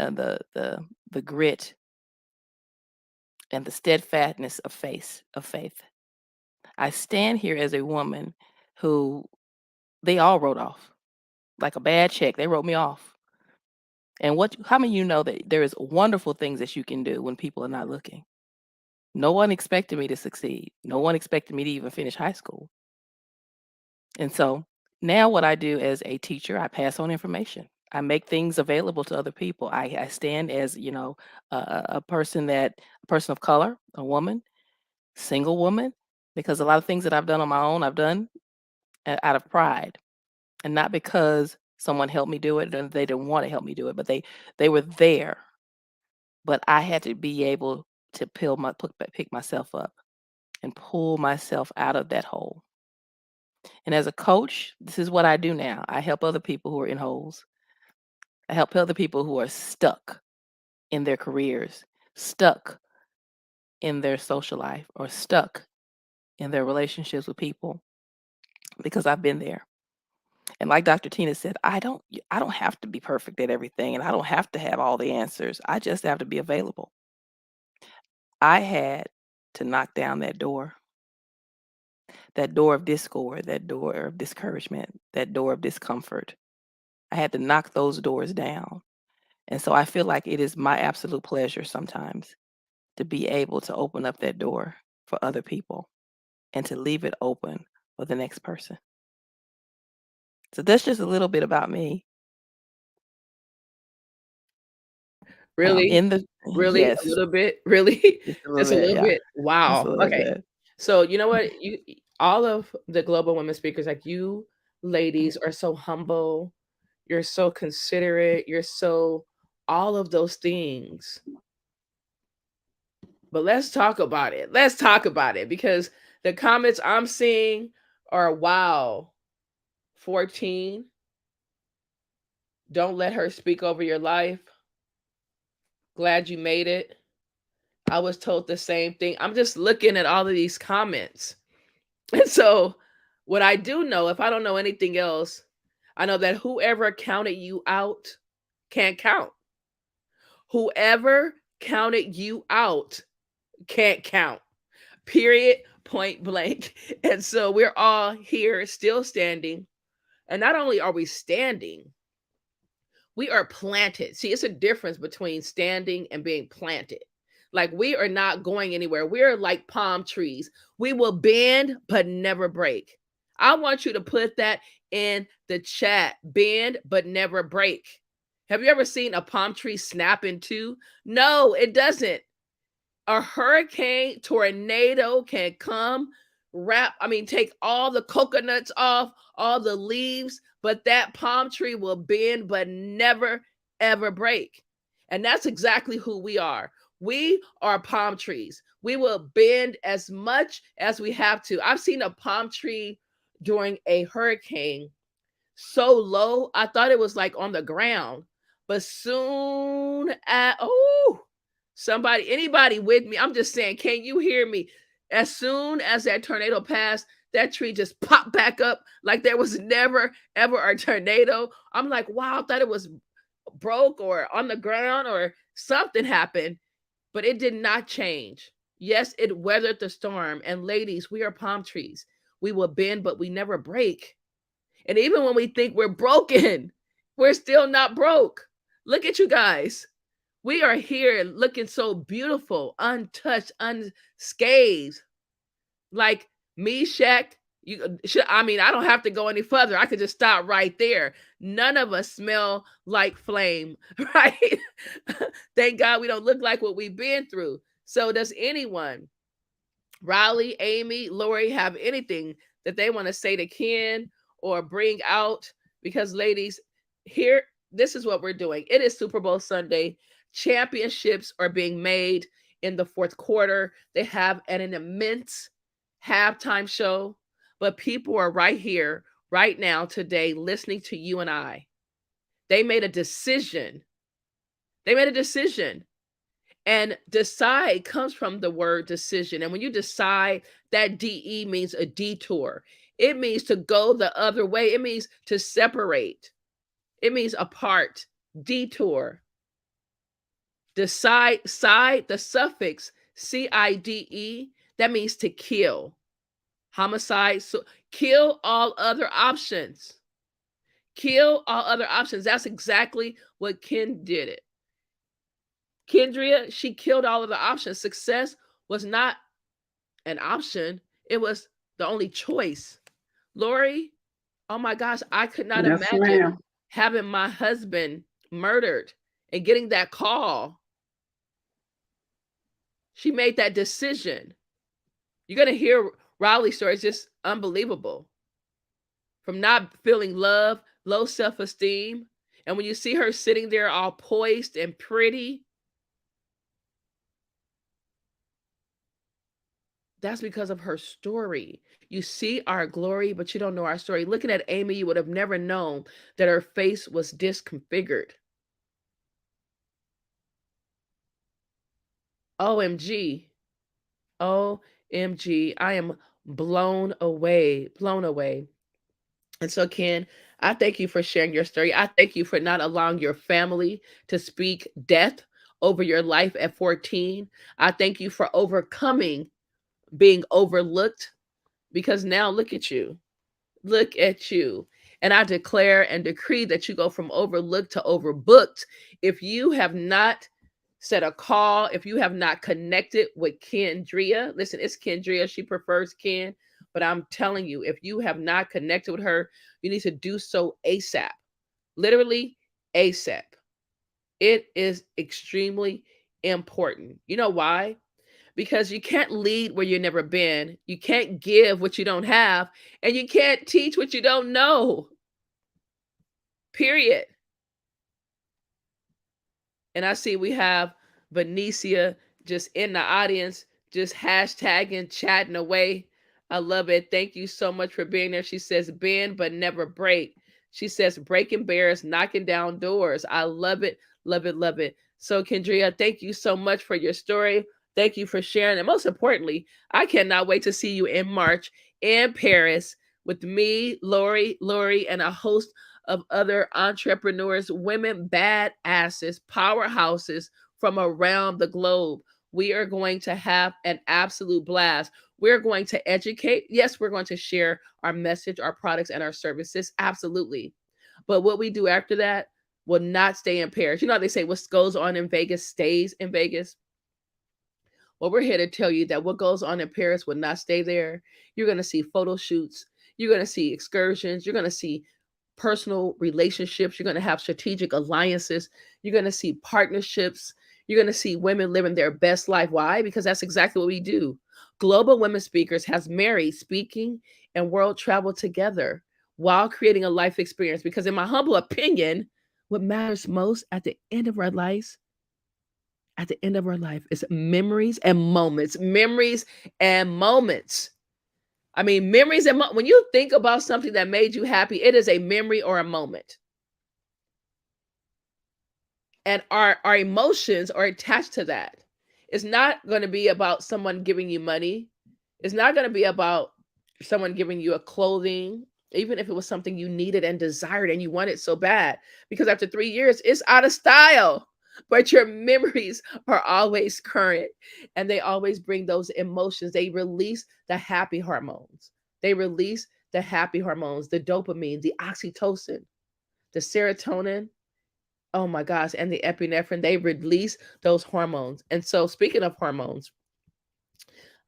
the grit, and the steadfastness of faith. I stand here as a woman who they all wrote off. Like a bad check, they wrote me off. And how many of you know that there is wonderful things that you can do when people are not looking? No one expected me to succeed. No one expected me to even finish high school. And so now what I do as a teacher, I pass on information. I make things available to other people. I stand as, a person of color, a woman, single woman, because a lot of things that I've done on my own, I've done out of pride, and not because someone helped me do it and they didn't want to help me do it, but they were there. But I had to be able to pick myself up and pull myself out of that hole. And as a coach, this is what I do now. I help other people who are in holes. I help other people who are stuck in their careers, stuck in their social life, or stuck in their relationships with people, because I've been there. And like Dr. Tina said, I don't have to be perfect at everything, and I don't have to have all the answers. I just have to be available. I had to knock down that door of discord, that door of discouragement, that door of discomfort. I had to knock those doors down. And so I feel like it is my absolute pleasure sometimes to be able to open up that door for other people and to leave it open for the next person. So that's just a little bit about me. Really? Really? Yes, A little bit? Really? just a little Just a bit, little yeah, bit? just a Wow. little Okay. bit. So you know what? All of the global women speakers, like you ladies, are so humble. You're so considerate. You're so all of those things. But let's talk about it. Let's talk about it, because the comments I'm seeing are wow. 14. Don't let her speak over your life. Glad you made it. I was told the same thing. I'm just looking at all of these comments. And so, what I do know, if I don't know anything else, I know that whoever counted you out can't count. Whoever counted you out can't count. Period, point blank. And so, we're all here still standing. And not only are we standing, we are planted. See, it's a difference between standing and being planted. Like, we are not going anywhere. We're like palm trees. We will bend but never break. I want you to put that in the chat. Bend but never break. Have you ever seen a palm tree snap in two? No, it doesn't. A hurricane, tornado can come, take all the coconuts off, all the leaves, but that palm tree will bend but never, ever break. And that's exactly who we are. We are palm trees. We will bend as much as we have to. I've seen a palm tree during a hurricane so low, I thought it was like on the ground. But soon as, anybody with me? I'm just saying, can you hear me? As soon as that tornado passed, that tree just popped back up like there was never, ever a tornado. I'm like, wow, I thought it was broke or on the ground or something happened, but it did not change. Yes, it weathered the storm. And ladies, we are palm trees. We will bend, but we never break. And even when we think we're broken, we're still not broke. Look at you guys. We are here looking so beautiful, untouched, unscathed. Like Meshach, I don't have to go any further. I could just stop right there. None of us smell like flame, right? Thank God we don't look like what we've been through. So does anyone, Riley, Amy, Lori, have anything that they want to say to Ken or bring out? Because ladies, here, this is what we're doing. It is Super Bowl Sunday. Championships are being made in the fourth quarter. They have an immense halftime show, but people are right here, right now, today, listening to you and I. They made a decision. And decide comes from the word decision. And when you decide, that DE means a detour. It means to go the other way. It means to separate. It means apart, detour. The side, the suffix CIDE, that means to kill. Homicide, so kill all other options. Kill all other options. That's exactly what Ken did it. Kendria, she killed all of the options. Success was not an option. It was the only choice. Lori, oh my gosh, I could not Yes, imagine ma'am. having my husband murdered and getting that call. She made that decision. You're going to hear Riley's story. It's just unbelievable. From not feeling love, low self-esteem. And when you see her sitting there all poised and pretty, that's because of her story. You see our glory, but you don't know our story. Looking at Amy, you would have never known that her face was disconfigured. OMG. OMG. I am blown away. Blown away. And so, Ken, I thank you for sharing your story. I thank you for not allowing your family to speak death over your life at 14. I thank you for overcoming being overlooked, because now look at you. Look at you. And I declare and decree that you go from overlooked to overbooked. If you have not set a call, if you have not connected with Kendria, listen, it's Kendria. She prefers Ken. But I'm telling you, if you have not connected with her, you need to do so ASAP. Literally ASAP. It is extremely important. You know why? Because you can't lead where you've never been. You can't give what you don't have. And you can't teach what you don't know. Period. And I see we have Benicia just in the audience, just hashtagging, chatting away. I love it. Thank you so much for being there. She says, bend but never break. She says, breaking barriers, knocking down doors. I love it, love it, love it. So, Kendria, thank you so much for your story. Thank you for sharing. And most importantly, I cannot wait to see you in March in Paris with me, Lori, and a host of other entrepreneurs, women, badasses, powerhouses from around the globe. We are going to have an absolute blast. We're going to educate. Yes, we're going to share our message, our products, and our services. Absolutely. But what we do after that will not stay in Paris. You know, they say what goes on in Vegas stays in Vegas. Well, we're here to tell you that what goes on in Paris will not stay there. You're going to see photo shoots. You're going to see excursions. You're going to see personal relationships. You're going to have strategic alliances. You're going to see partnerships. You're going to see women living their best life. Why? Because that's exactly what we do. Global Women Speakers has married speaking and world travel together while creating a life experience. Because in my humble opinion, what matters most at the end of our lives, is memories and moments. Memories and moments. I mean, memories and when you think about something that made you happy, it is a memory or a moment. And our emotions are attached to that. It's not going to be about someone giving you money. It's not going to be about someone giving you a clothing, even if it was something you needed and desired and you wanted so bad. Because after 3 years, it's out of style. But your memories are always current, and they always bring those emotions. They release the happy hormones. They release the happy hormones, the dopamine, the oxytocin, the serotonin. Oh my gosh, and the epinephrine. They release those hormones. And so, speaking of hormones,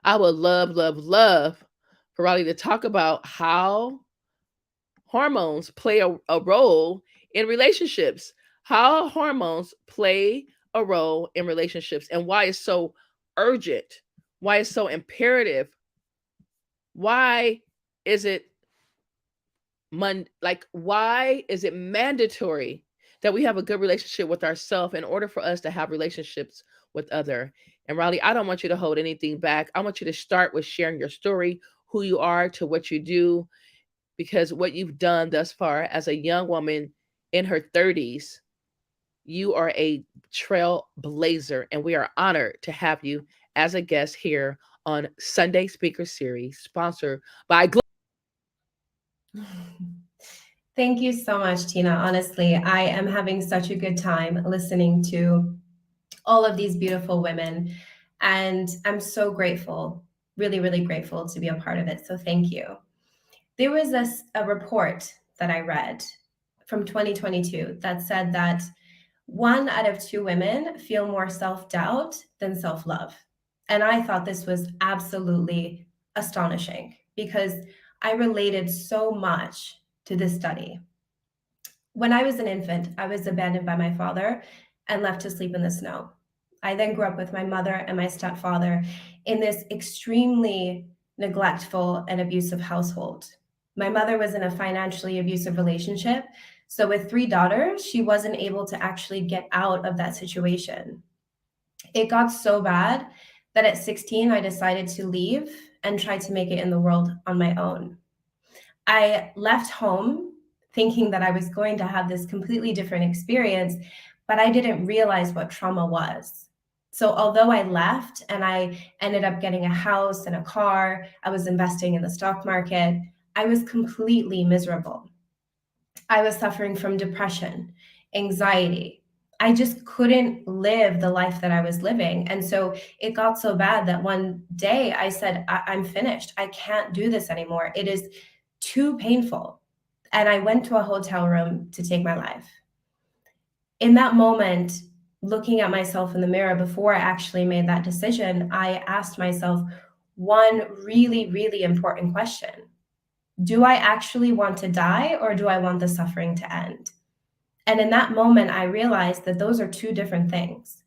I would love for Riley to talk about how hormones play a role in relationships. How hormones play a role in relationships and why it's so urgent, why it's so imperative. Why is it why is it mandatory that we have a good relationship with ourselves in order for us to have relationships with other? And Riley, I don't want you to hold anything back. I want you to start with sharing your story, who you are to what you do, because what you've done thus far as a young woman in her 30s, you are a trailblazer, and we are honored to have you as a guest here on Sunday Speaker Series, sponsored by Thank you so much, Tina. Honestly, I am having such a good time listening to all of these beautiful women. And I'm so grateful, really, really grateful to be a part of it. So thank you. There was a report that I read from 2022 that said that 1 out of 2 women feel more self-doubt than self-love. And I thought this was absolutely astonishing because I related so much to this study. When I was an infant, I was abandoned by my father and left to sleep in the snow. I then grew up with my mother and my stepfather in this extremely neglectful and abusive household. My mother was in a financially abusive relationship. So with 3 daughters, she wasn't able to actually get out of that situation. It got so bad that at 16, I decided to leave and try to make it in the world on my own. I left home thinking that I was going to have this completely different experience, but I didn't realize what trauma was. So although I left and I ended up getting a house and a car, I was investing in the stock market, I was completely miserable. I was suffering from depression, anxiety. I just couldn't live the life that I was living. And so it got so bad that one day I said, I'm finished. I can't do this anymore. It is too painful. And I went to a hotel room to take my life. In that moment, looking at myself in the mirror before I actually made that decision, I asked myself one really, really important question. Do I actually want to die, or do I want the suffering to end? And in that moment, I realized that those are 2 different things.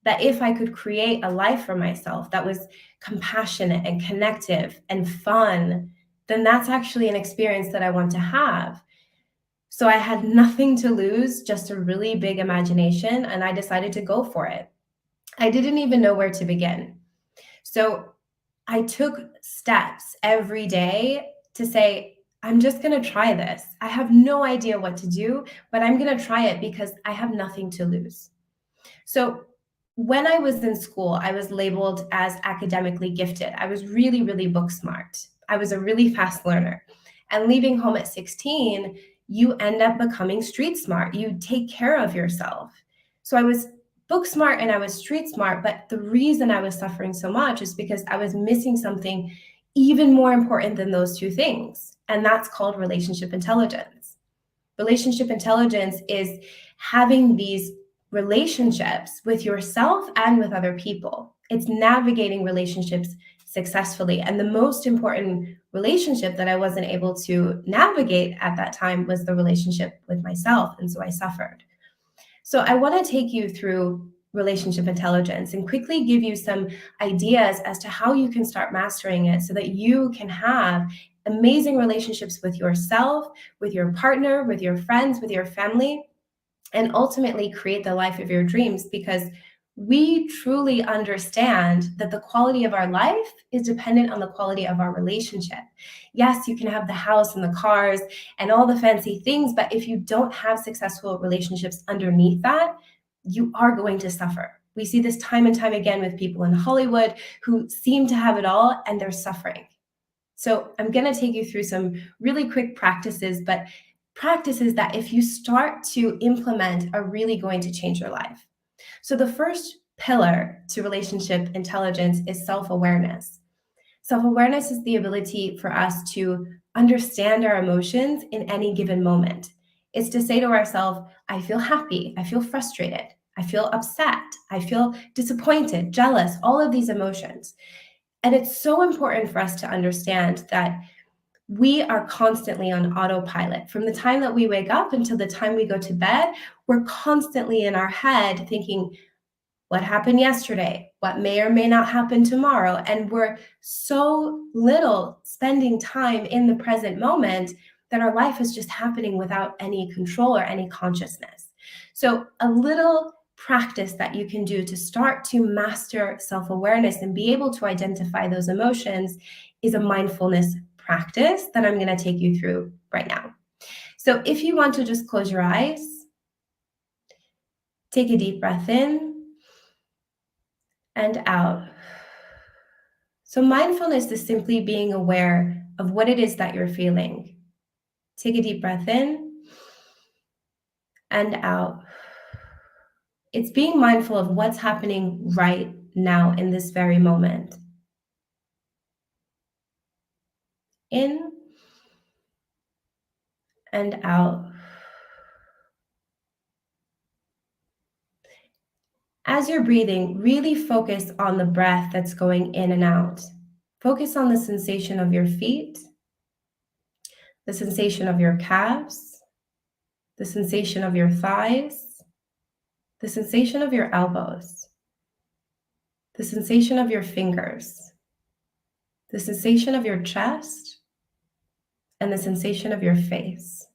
That if I could create a life for myself that was compassionate and connective and fun, then that's actually an experience that I want to have. So I had nothing to lose, just a really big imagination, and I decided to go for it. I didn't even know where to begin. So I took steps every day to say, I'm just going to try this. I have no idea what to do, but I'm going to try it because I have nothing to lose. So when I was in school, I was labeled as academically gifted. I was really, really book smart. I was a really fast learner. And leaving home at 16, you end up becoming street smart. You take care of yourself. So I was book smart and I was street smart, but the reason I was suffering so much is because I was missing something even more important than those 2 things, and that's called relationship intelligence. Relationship intelligence is having these relationships with yourself and with other people. It's navigating relationships successfully, and the most important relationship that I wasn't able to navigate at that time was the relationship with myself, and so I suffered. So I want to take you through relationship intelligence and quickly give you some ideas as to how you can start mastering it so that you can have amazing relationships with yourself, with your partner, with your friends, with your family, and ultimately create the life of your dreams, because we truly understand that the quality of our life is dependent on the quality of our relationship. Yes, you can have the house and the cars and all the fancy things, but if you don't have successful relationships underneath that, you are going to suffer. We see this time and time again with people in Hollywood who seem to have it all and they're suffering. So I'm going to take you through some really quick practices, but practices that if you start to implement are really going to change your life. So the first pillar to relationship intelligence is self-awareness. Self-awareness is the ability for us to understand our emotions in any given moment. It's to say to ourselves, I feel happy, I feel frustrated, I feel upset, I feel disappointed, jealous, all of these emotions. And it's so important for us to understand that we are constantly on autopilot. From the time that we wake up until the time we go to bed, we're constantly in our head thinking, what happened yesterday? What may or may not happen tomorrow? And we're so little spending time in the present moment that our life is just happening without any control or any consciousness. So a little practice that you can do to start to master self-awareness and be able to identify those emotions is a mindfulness practice that I'm going to take you through right now. So if you want to just close your eyes, take a deep breath in and out. So mindfulness is simply being aware of what it is that you're feeling. Take a deep breath in and out. It's being mindful of what's happening right now in this very moment. In and out. As you're breathing, really focus on the breath that's going in and out. Focus on the sensation of your feet, the sensation of your calves, the sensation of your thighs, the sensation of your elbows, the sensation of your fingers, the sensation of your chest, and the sensation of your face.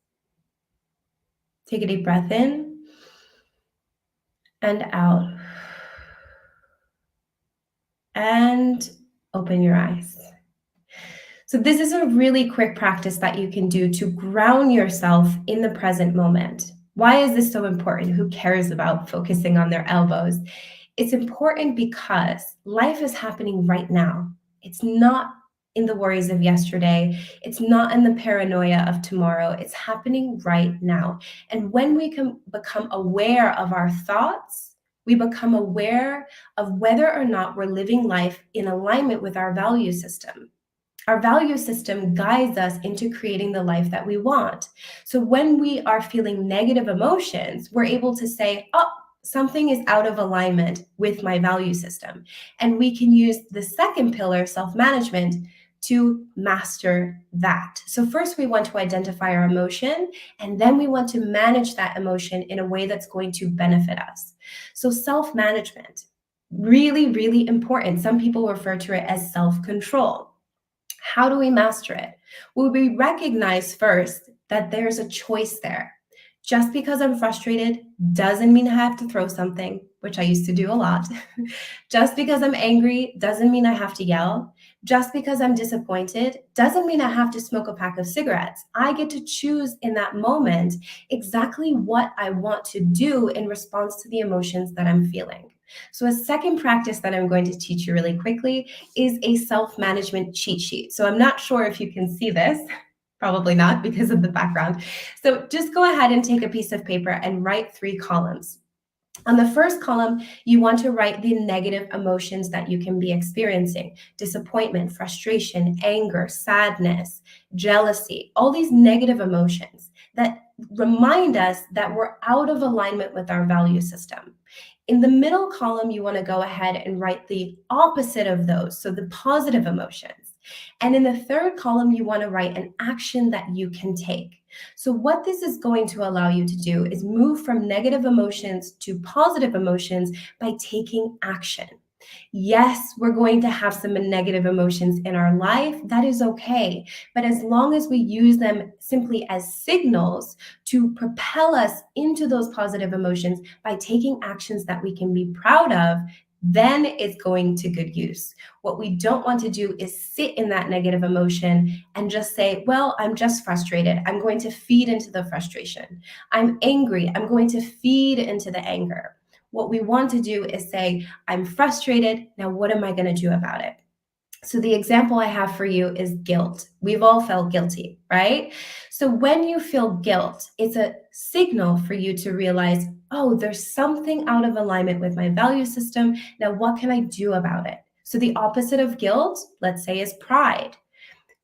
Take a deep breath in and out. And open your eyes. So this is a really quick practice that you can do to ground yourself in the present moment. Why is this so important? Who cares about focusing on their elbows? It's important because life is happening right now. It's not in the worries of yesterday. It's not in the paranoia of tomorrow. It's happening right now. And when we can become aware of our thoughts, we become aware of whether or not we're living life in alignment with our value system. Our value system guides us into creating the life that we want. So when we are feeling negative emotions, we're able to say, oh, something is out of alignment with my value system. And we can use the second pillar, self-management, to master that. So first we want to identify our emotion, and then we want to manage that emotion in a way that's going to benefit us. So self-management, really, really important. Some people refer to it as self-control. How do we master it? Well, we recognize first that there's a choice there. Just because I'm frustrated doesn't mean I have to throw something, which I used to do a lot. Just because I'm angry doesn't mean I have to yell. Just because I'm disappointed doesn't mean I have to smoke a pack of cigarettes. I get to choose in that moment exactly what I want to do in response to the emotions that I'm feeling. So a second practice that I'm going to teach you really quickly is a self-management cheat sheet. So I'm not sure if you can see this. Probably not because of the background. So just go ahead and take a piece of paper and write 3 columns. On the first column, you want to write the negative emotions that you can be experiencing: disappointment, frustration, anger, sadness, jealousy, all these negative emotions that remind us that we're out of alignment with our value system. In the middle column, you want to go ahead and write the opposite of those, so the positive emotions. And in the third column, you want to write an action that you can take. So what this is going to allow you to do is move from negative emotions to positive emotions by taking action. Yes, we're going to have some negative emotions in our life. That is okay. But as long as we use them simply as signals to propel us into those positive emotions by taking actions that we can be proud of, then it's going to good use. What we don't want to do is sit in that negative emotion and just say, well, I'm just frustrated. I'm going to feed into the frustration. I'm angry. I'm going to feed into the anger. What we want to do is say, I'm frustrated. Now, what am I going to do about it? So the example I have for you is guilt. We've all felt guilty, right? So when you feel guilt, it's a signal for you to realize, oh, there's something out of alignment with my value system. Now, what can I do about it? So the opposite of guilt, let's say, is pride.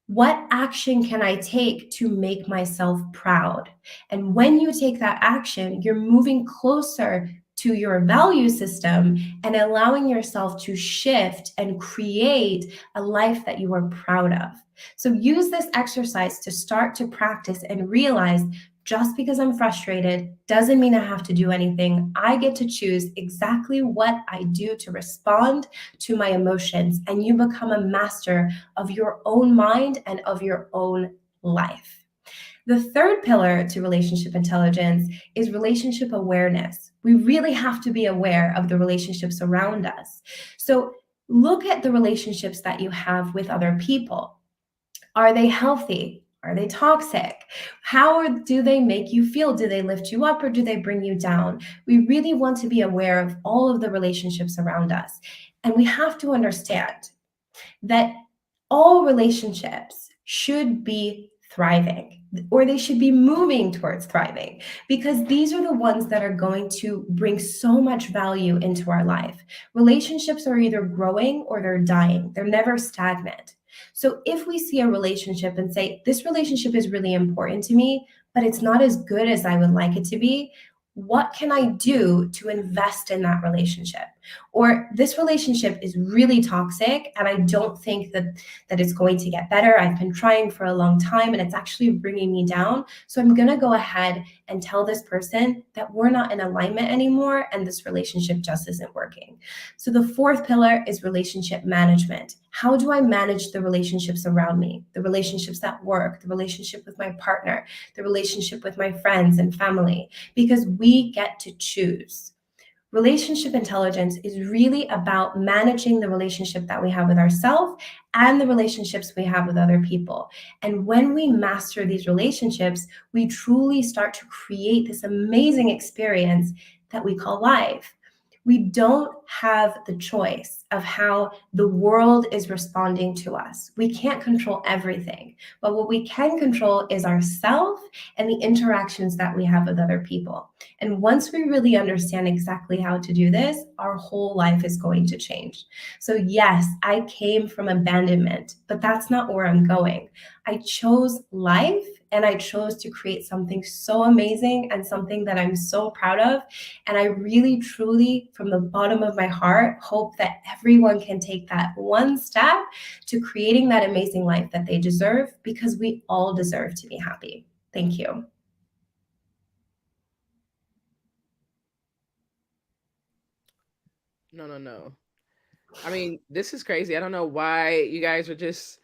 What action can I take to make myself proud? And when you take that action, you're moving closer to your value system and allowing yourself to shift and create a life that you are proud of. So use this exercise to start to practice and realize, just because I'm frustrated doesn't mean I have to do anything. I get to choose exactly what I do to respond to my emotions, and you become a master of your own mind and of your own life. The third pillar to relationship intelligence is relationship awareness. We really have to be aware of the relationships around us. So look at the relationships that you have with other people. Are they healthy? Are they toxic? How do they make you feel? Do they lift you up or do they bring you down? We really want to be aware of all of the relationships around us. And we have to understand that all relationships should be thriving, or they should be moving towards thriving, because these are the ones that are going to bring so much value into our life. Relationships are either growing or they're dying. They're never stagnant. So if we see a relationship and say, this relationship is really important to me, but it's not as good as I would like it to be, what can I do to invest in that relationship? Or this relationship is really toxic and I don't think that it's going to get better. I've been trying for a long time and it's actually bringing me down. So I'm going to go ahead and tell this person that we're not in alignment anymore and this relationship just isn't working. So the fourth pillar is relationship management. How do I manage the relationships around me? The relationships at work, the relationship with my partner, the relationship with my friends and family, because we get to choose. Relationship intelligence is really about managing the relationship that we have with ourselves and the relationships we have with other people. And when we master these relationships, we truly start to create this amazing experience that we call life. We don't have the choice of how the world is responding to us. We can't control everything, but what we can control is ourselves and the interactions that we have with other people. And once we really understand exactly how to do this, our whole life is going to change. So yes, I came from abandonment, but that's not where I'm going. I chose life and I chose to create something so amazing and something that I'm so proud of. And I really, truly, from the bottom of my heart, hope that everyone can take that one step to creating that amazing life that they deserve, because we all deserve to be happy. Thank you. No. I mean, this is crazy. I don't know why you guys are just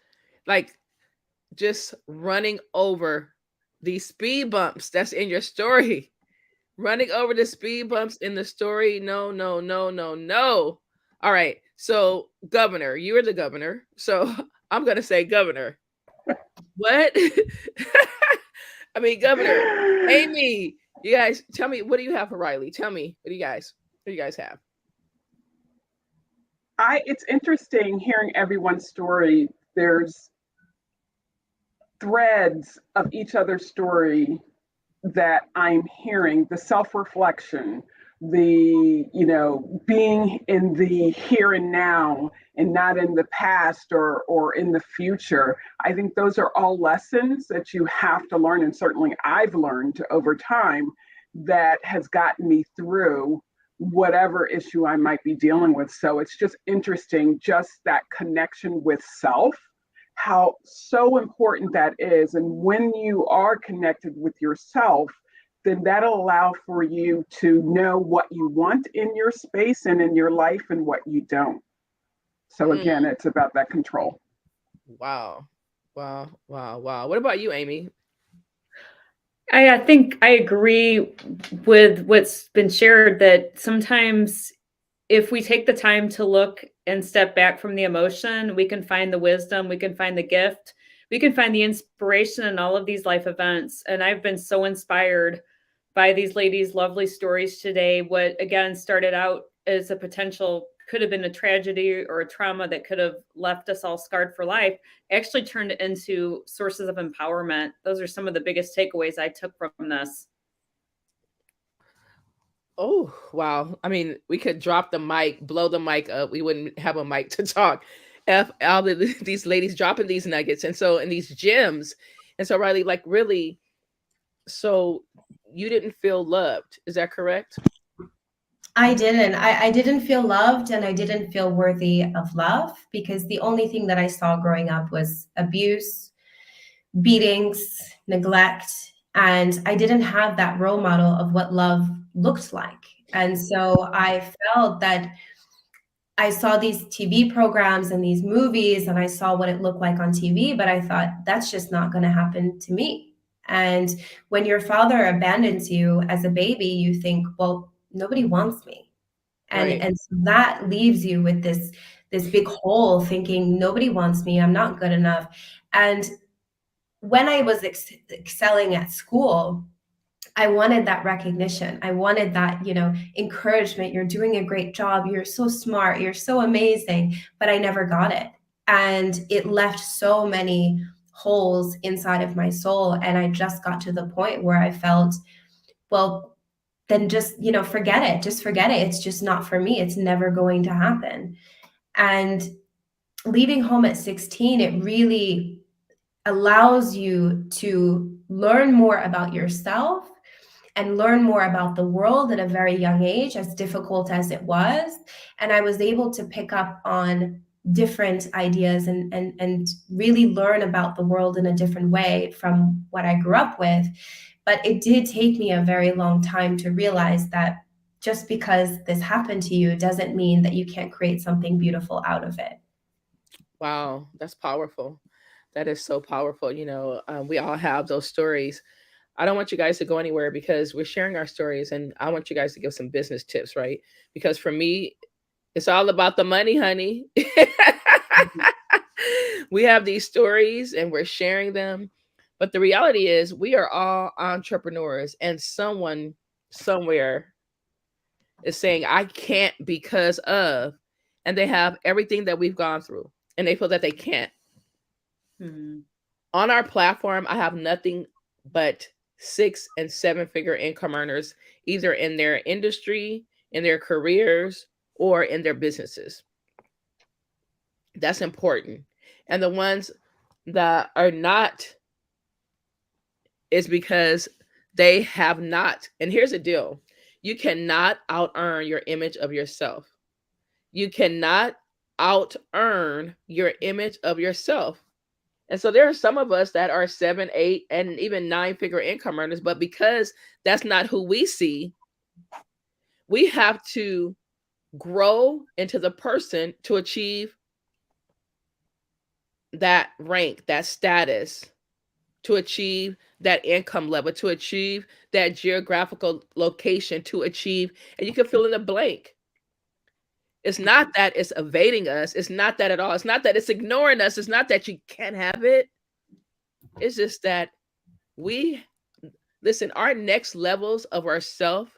running over these speed bumps that's in your story. Running over the speed bumps in the story. No. All right. So, Governor, you are the governor. So, I'm going to say Governor. What? I mean, Governor, Amy, you guys tell me, what do you have for Riley? Tell me, what do you guys have? It's interesting hearing everyone's story. There's threads of each other's story that I'm hearing, the self-reflection, the, being in the here and now and not in the past or in the future. I think those are all lessons that you have to learn. And certainly I've learned over time that has gotten me through whatever issue I might be dealing with. So it's just interesting, just that connection with self, how so important that is. And when you are connected with yourself, then that'll allow for you to know what you want in your space and in your life and what you don't. So again, it's about that control. Wow. What about you, Amy? I think I agree with what's been shared, that sometimes if we take the time to look and step back from the emotion, we can find the wisdom, we can find the gift, we can find the inspiration in all of these life events. And I've been so inspired by these ladies' lovely stories today. What again started out as a potential, could have been a tragedy or a trauma that could have left us all scarred for life, actually turned into sources of empowerment. Those are some of the biggest takeaways I took from this. Oh, wow. I mean, we could drop the mic, blow the mic up. We wouldn't have a mic to talk. All of these ladies dropping these nuggets and these gems. And so, Riley, really, so you didn't feel loved. Is that correct? I didn't. I didn't feel loved and I didn't feel worthy of love, because the only thing that I saw growing up was abuse, beatings, neglect, and I didn't have that role model of what love looked like. And so I felt that I saw these TV programs and these movies and I saw what it looked like on TV, but I thought that's just not going to happen to me. And when your father abandons you as a baby, you think, well, nobody wants me. And Right. and so that leaves you with this big hole, thinking nobody wants me, I'm not good enough. And when I was excelling at school, I wanted that recognition. I wanted that, encouragement. You're doing a great job. You're so smart. You're so amazing. But I never got it. And it left so many holes inside of my soul. And I just got to the point where I felt, well, then just, forget it. Just forget it. It's just not for me. It's never going to happen. And leaving home at 16, it really allows you to learn more about yourself and learn more about the world at a very young age, as difficult as it was. And I was able to pick up on different ideas and really learn about the world in a different way from what I grew up with. But it did take me a very long time to realize that just because this happened to you doesn't mean that you can't create something beautiful out of it. Wow, that's powerful. That is so powerful. We all have those stories. I don't want you guys to go anywhere because we're sharing our stories, and I want you guys to give some business tips, right? Because for me, it's all about the money, honey. We have these stories and we're sharing them. But the reality is, we are all entrepreneurs, and someone somewhere is saying, I can't because of, and they have everything that we've gone through, and they feel that they can't. Mm-hmm. On our platform, I have nothing but 6 and 7 figure income earners, either in their industry, in their careers, or in their businesses. That's important. And the ones that are not is because they have not. And here's the deal. You cannot out earn your image of yourself. You cannot out earn your image of yourself. And so there are some of us that are 7, 8, and even 9 figure income earners, but because that's not who we see, we have to grow into the person to achieve that rank, that status, to achieve that income level, to achieve that geographical location, to achieve, and you can fill in the blank. It's not that it's evading us. It's not that at all. It's not that it's ignoring us. It's not that you can't have it. It's just that our next levels of ourself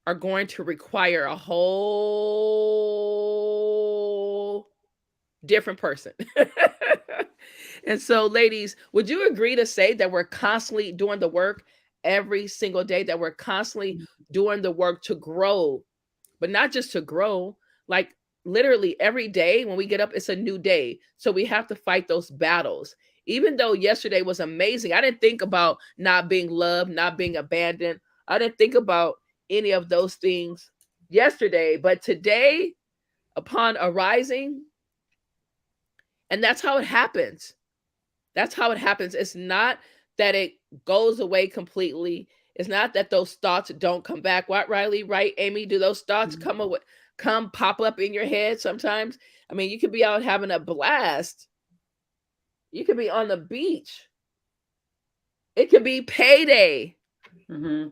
are going to require a whole different person. And so, ladies, would you agree to say that we're constantly doing the work every single day, that we're constantly doing the work to grow, but not just to grow, like literally every day when we get up, it's a new day. So we have to fight those battles. Even though yesterday was amazing, I didn't think about not being loved, not being abandoned. I didn't think about any of those things yesterday, but today, upon arising, and that's how it happens. That's how it happens. It's not that it goes away completely. It's not that those thoughts don't come back. What, Riley? Right, Amy? Do those thoughts come pop up in your head sometimes? I mean, you could be out having a blast. You could be on the beach. It could be payday. Mm-hmm.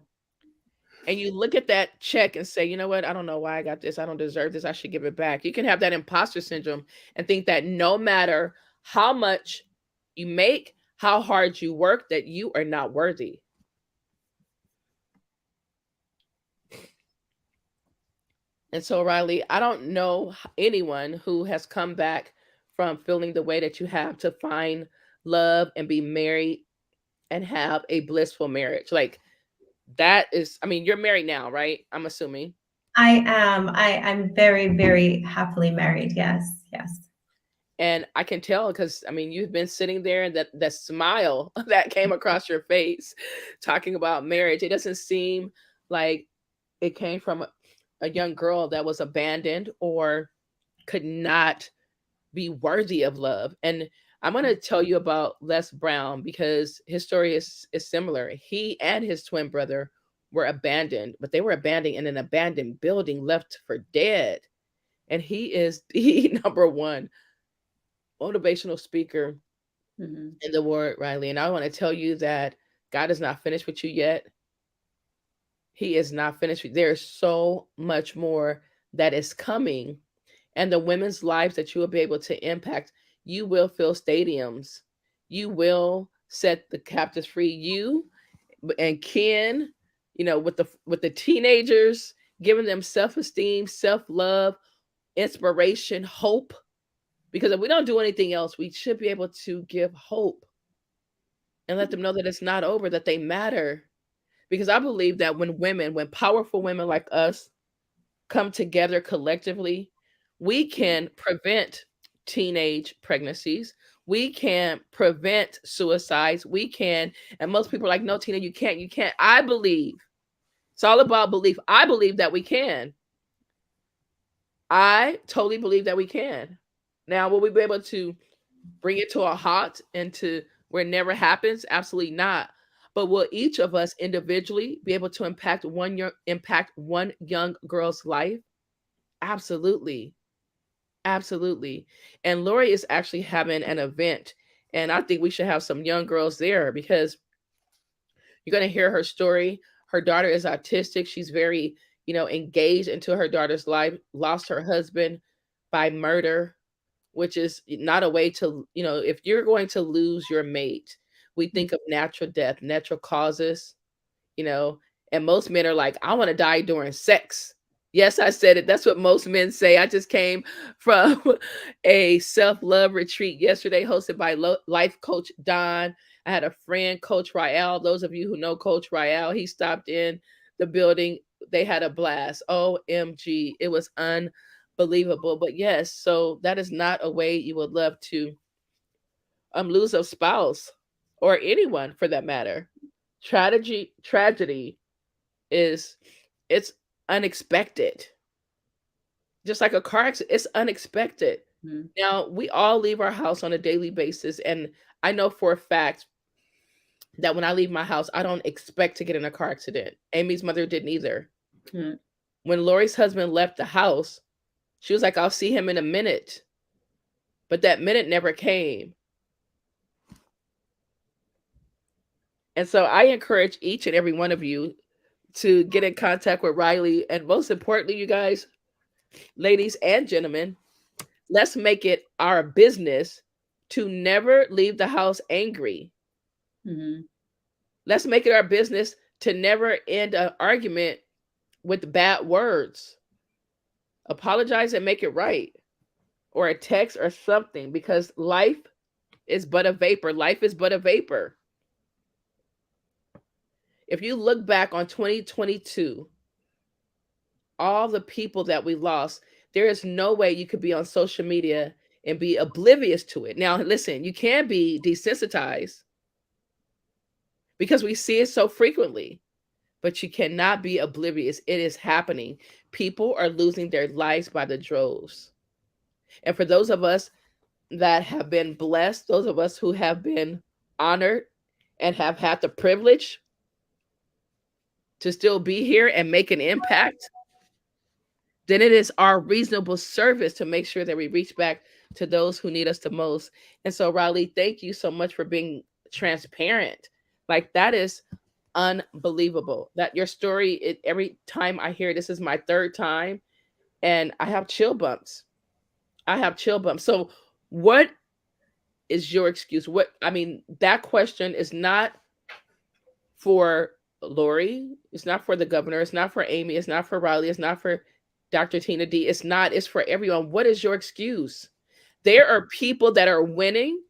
And you look at that check and say, you know what? I don't know why I got this. I don't deserve this. I should give it back. You can have that imposter syndrome and think that no matter how much you make, how hard you work, that you are not worthy. And so, Riley, I don't know anyone who has come back from feeling the way that you have to find love and be married and have a blissful marriage. Like that is, I mean, you're married now, right? I'm assuming. I am. I'm very, very happily married. Yes. Yes. And I can tell because, I mean, you've been sitting there and that smile that came across your face talking about marriage. It doesn't seem like it came from a young girl that was abandoned or could not be worthy of love. And I'm going to tell you about Les Brown because his story is similar. He and his twin brother were abandoned, but they were abandoned in an abandoned building, left for dead. And he is the number one motivational speaker in the world, Riley. And I want to tell you that God is not finished with you yet. He is not finished. There's so much more that is coming. And the women's lives that you will be able to impact, you will fill stadiums. You will set the captives free. You and Ken, with the teenagers, giving them self-esteem, self-love, inspiration, hope. Because if we don't do anything else, we should be able to give hope and let them know that it's not over, that they matter. Because I believe that when powerful women like us come together collectively, we can prevent teenage pregnancies. We can prevent suicides. We can, and most people are like, no, Tina, you can't. You can't. I believe. It's all about belief. I believe that we can. I totally believe that we can. Now, will we be able to bring it to a halt and to where it never happens? Absolutely not. But will each of us individually be able to impact one young girl's life? Absolutely. Absolutely. And Lori is actually having an event, and I think we should have some young girls there because you're going to hear her story. Her daughter is autistic. She's very, engaged into her daughter's life, lost her husband by murder, which is not a way to, if you're going to lose your mate, we think of natural death, natural causes, and most men are like, I want to die during sex. Yes, I said it. That's what most men say. I just came from a self-love retreat yesterday hosted by life coach Don. I had a friend, Coach Rael. Those of you who know Coach Rael, he stopped in the building. They had a blast. OMG. It was unbelievable. But yes, so that is not a way you would love to lose a spouse or anyone for that matter. Tragedy is it's unexpected. Just like a car accident, it's unexpected. Mm-hmm. Now, we all leave our house on a daily basis, and I know for a fact that when I leave my house, I don't expect to get in a car accident. Amy's mother didn't either. Mm-hmm. When Lori's husband left the house, she was like, I'll see him in a minute. But that minute never came. And so I encourage each and every one of you to get in contact with Riley. And most importantly, you guys, ladies and gentlemen, let's make it our business to never leave the house angry. Mm-hmm. Let's make it our business to never end an argument with bad words. Apologize and make it right. Or a text or something, because life is but a vapor. Life is but a vapor. If you look back on 2022, all the people that we lost, there is no way you could be on social media and be oblivious to it. Now, listen, you can be desensitized because we see it so frequently, but you cannot be oblivious. It is happening. People are losing their lives by the droves. And for those of us that have been blessed, those of us who have been honored and have had the privilege to still be here and make an impact, then it is our reasonable service to make sure that we reach back to those who need us the most. And so, Riley, thank you so much for being transparent. Like, that is unbelievable. That your story, every time I hear, this is my third time, and I have chill bumps. So what is your excuse? That question is not for Lori. It's not for the governor. It's not for Amy. It's not for Riley. It's not for Dr. Tina D. It's for everyone. What is your excuse? There are people that are winning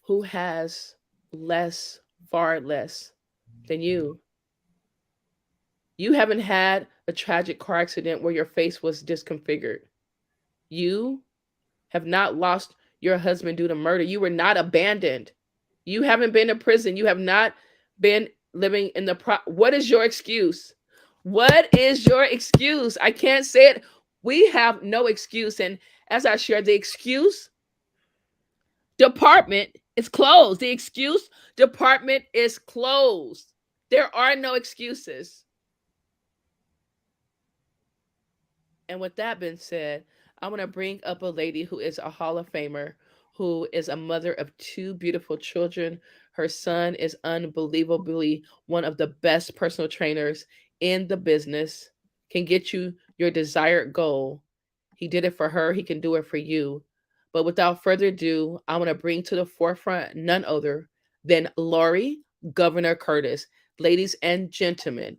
who has less, far less than you. You haven't had a tragic car accident where your face was disconfigured. You have not lost your husband due to murder. You were not abandoned. You haven't been to prison. You have not been living in what is your excuse? What is your excuse? I can't say it. We have no excuse. And as I shared, the excuse department is closed. The excuse department is closed. There are no excuses. And with that being said, I want to bring up a lady who is a Hall of Famer, who is a mother of 2 beautiful children. Her son is unbelievably one of the best personal trainers in the business, can get you your desired goal. He did it for her. He can do it for you. But without further ado, I want to bring to the forefront none other than Lori Governor Curtis. Ladies and gentlemen,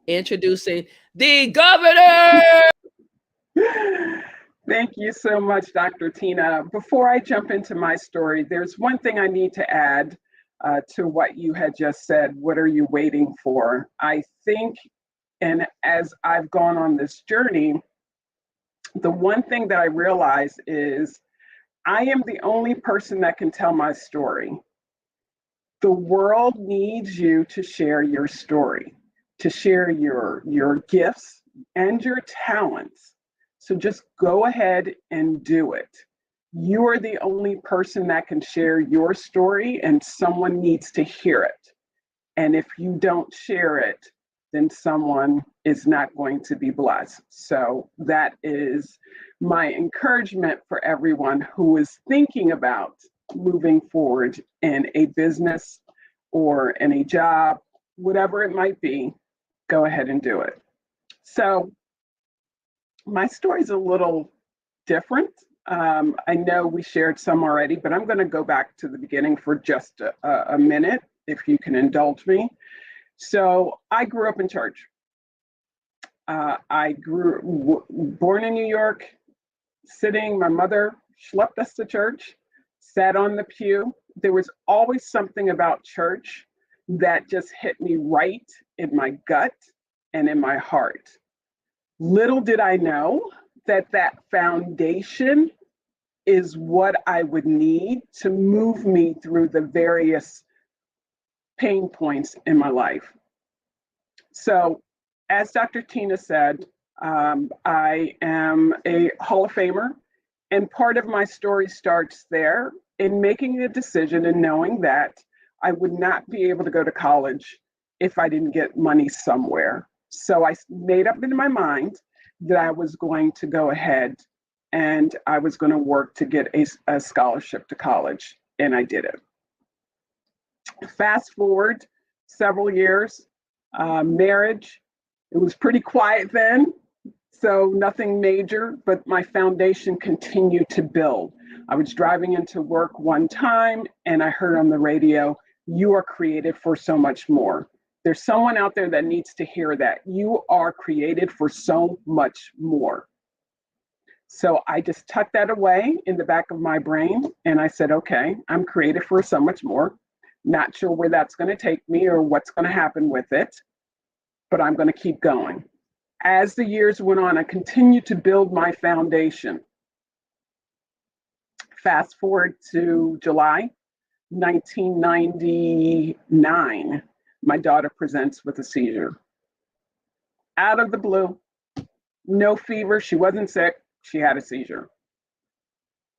introducing the governor. Thank you so much, Dr. Tina. Before I jump into my story, there's one thing I need to add to what you had just said. What are you waiting for? I think, and as I've gone on this journey, the one thing that I realize is I am the only person that can tell my story. The world needs you to share your story, to share your gifts and your talents. So just go ahead and do it. You are the only person that can share your story, and someone needs to hear it. And if you don't share it, then someone is not going to be blessed. So that is my encouragement for everyone who is thinking about moving forward in a business or in a job, whatever it might be, go ahead and do it. So my story is a little different. I know we shared some already, but I'm going to go back to the beginning for just a minute, if you can indulge me. So I grew up in church. I born in New York, my mother schlepped us to church, sat on the pew. There was always something about church that just hit me right in my gut and in my heart. Little did I know that that foundation is what I would need to move me through the various pain points in my life. So, as Dr. Tina said, I am a Hall of Famer, and part of my story starts there in making a decision and knowing that I would not be able to go to college if I didn't get money somewhere. So I made up in my mind that I was going to go ahead and I was going to work to get a scholarship to college, and I did it. Fast forward several years, marriage, it was pretty quiet then, so nothing major, but my foundation continued to build. I was driving into work one time and I heard on the radio, "You are created for so much more." There's someone out there that needs to hear that. You are created for so much more. So I just tucked that away in the back of my brain and I said, okay, I'm created for so much more. Not sure where that's going to take me or what's going to happen with it, but I'm going to keep going. As the years went on, I continued to build my foundation. Fast forward to July 1999, my daughter presents with a seizure. Out of the blue, no fever, she wasn't sick, she had a seizure.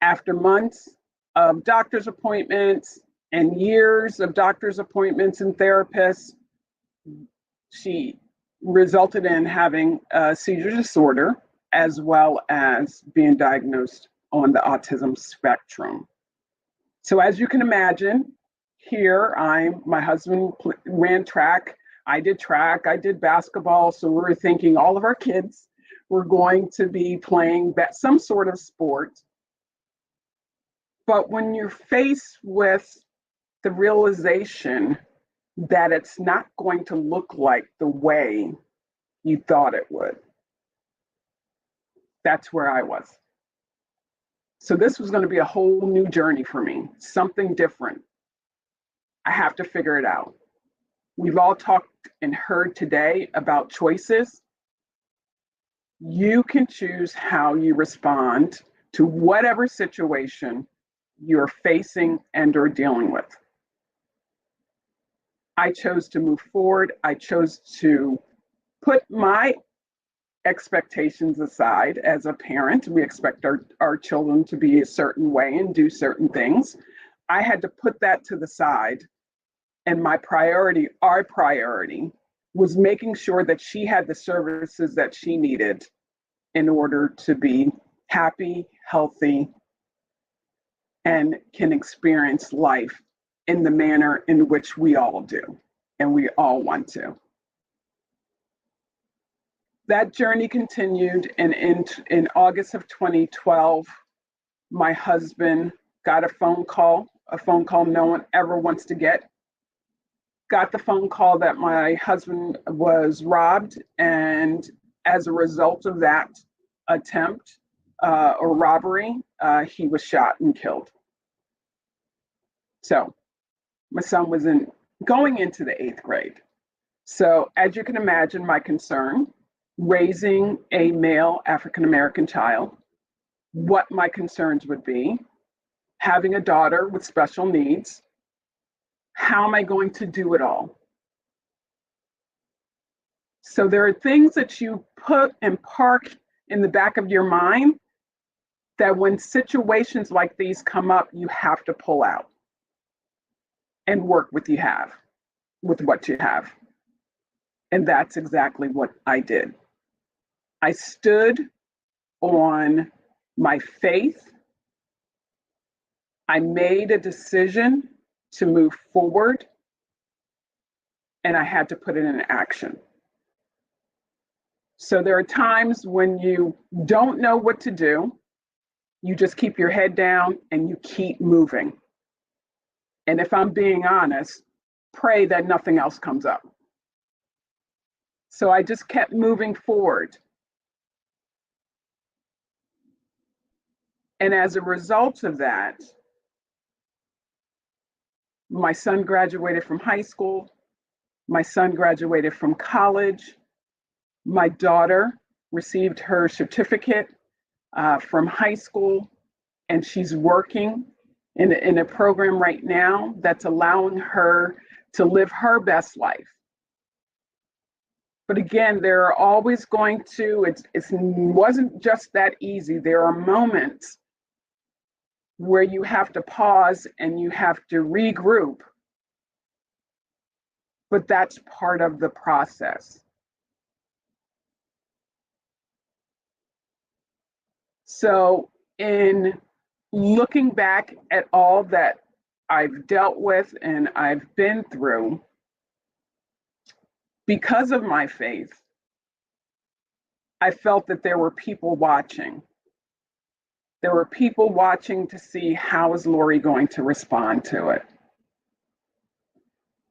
After months of doctor's appointments and years of doctor's appointments and therapists, she resulted in having a seizure disorder as well as being diagnosed on the autism spectrum. So as you can imagine, here my husband ran track, I did basketball, so we were thinking all of our kids were going to be playing some sort of sport. But when you're faced with the realization that it's not going to look like the way you thought it would, that's where I was. So this was going to be a whole new journey for me, something different. I have to figure it out. We've all talked and heard today about choices. You can choose how you respond to whatever situation you're facing and or dealing with. I chose to move forward. I chose to put my expectations aside. As a parent, we expect our children to be a certain way and do certain things. I had to put that to the side. And my priority, our priority, was making sure that she had the services that she needed in order to be happy, healthy, and can experience life in the manner in which we all do, and we all want to. That journey continued, and in August of 2012, my husband got a phone call no one ever wants to get. Got the phone call that my husband was robbed, and as a result of that attempt, or robbery, he was shot and killed. So my son was going into the 8th grade. So as you can imagine, my concern, raising a male African-American child, what my concerns would be, having a daughter with special needs, how am I going to do it all? So there are things that you put and park in the back of your mind that when situations like these come up, you have to pull out and work with what you have. And that's exactly what I did. I stood on my faith. I made a decision to move forward, and I had to put it in action. So there are times when you don't know what to do, you just keep your head down and you keep moving. And if I'm being honest, pray that nothing else comes up. So I just kept moving forward. And as a result of that, my son graduated from high school. My son graduated from college. My daughter received her certificate from high school, and she's working in a program right now that's allowing her to live her best life. But again, there are always going to, it wasn't just that easy. There are moments where you have to pause and you have to regroup, but that's part of the process. So in looking back at all that I've dealt with and I've been through, because of my faith, I felt that there were people watching. There were people watching to see how is Lori going to respond to it.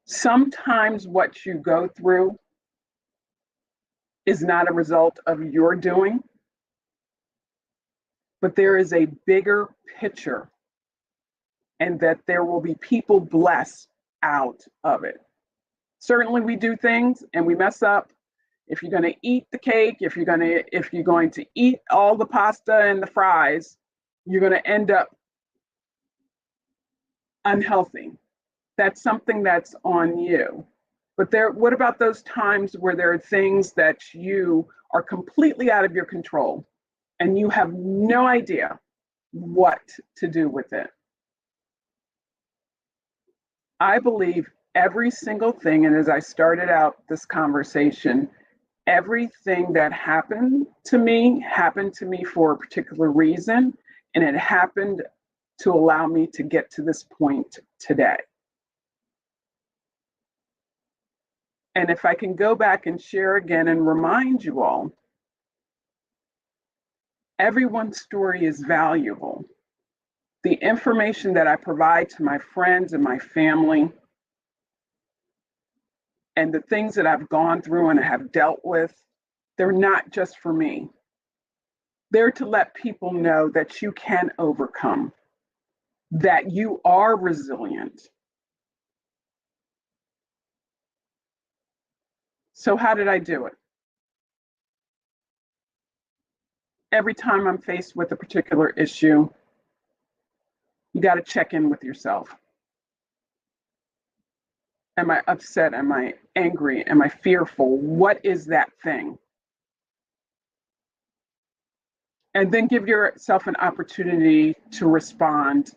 Sometimes what you go through is not a result of your doing, but there is a bigger picture, and that there will be people blessed out of it. Certainly we do things and we mess up. If you're going to eat the cake, if you're going to eat all the pasta and the fries, you're going to end up unhealthy. That's something that's on you. But what about those times where there are things that you are completely out of your control and you have no idea what to do with it? I believe every single thing, and as I started out this conversation, everything that happened to me for a particular reason, and it happened to allow me to get to this point today. And if I can go back and share again and remind you all, everyone's story is valuable. The information that I provide to my friends and my family, and the things that I've gone through and have dealt with, they're not just for me. They're to let people know that you can overcome, that you are resilient. So how did I do it? Every time I'm faced with a particular issue, you got to check in with yourself. Am I upset? Am I angry? Am I fearful? What is that thing? And then give yourself an opportunity to respond,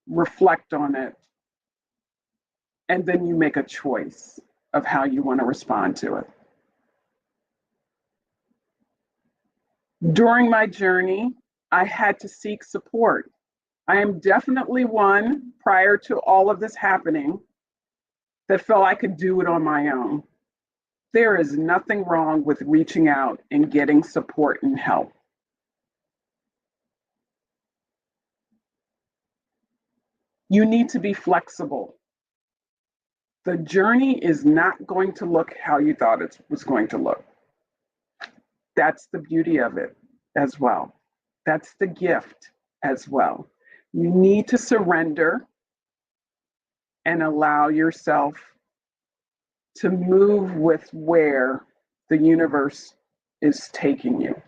reflect on it, and then you make a choice of how you want to respond to it. During my journey, I had to seek support. I am definitely one, prior to all of this happening, that felt I could do it on my own. There is nothing wrong with reaching out and getting support and help. You need to be flexible. The journey is not going to look how you thought it was going to look. That's the beauty of it. as well. That's the gift as well. You need to surrender and allow yourself to move with where the universe is taking you.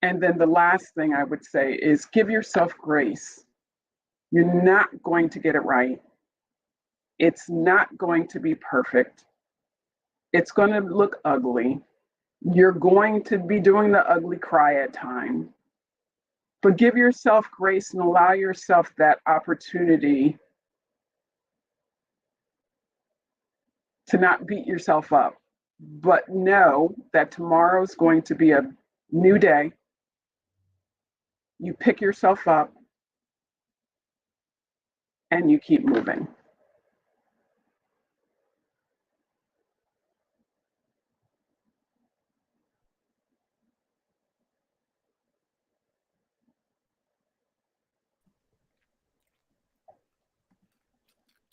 And then the last thing I would say is give yourself grace. You're not going to get it right. It's not going to be perfect. It's going to look ugly. You're going to be doing the ugly cry at times. But give yourself grace and allow yourself that opportunity to not beat yourself up. But know that tomorrow's going to be a new day. You pick yourself up and you keep moving.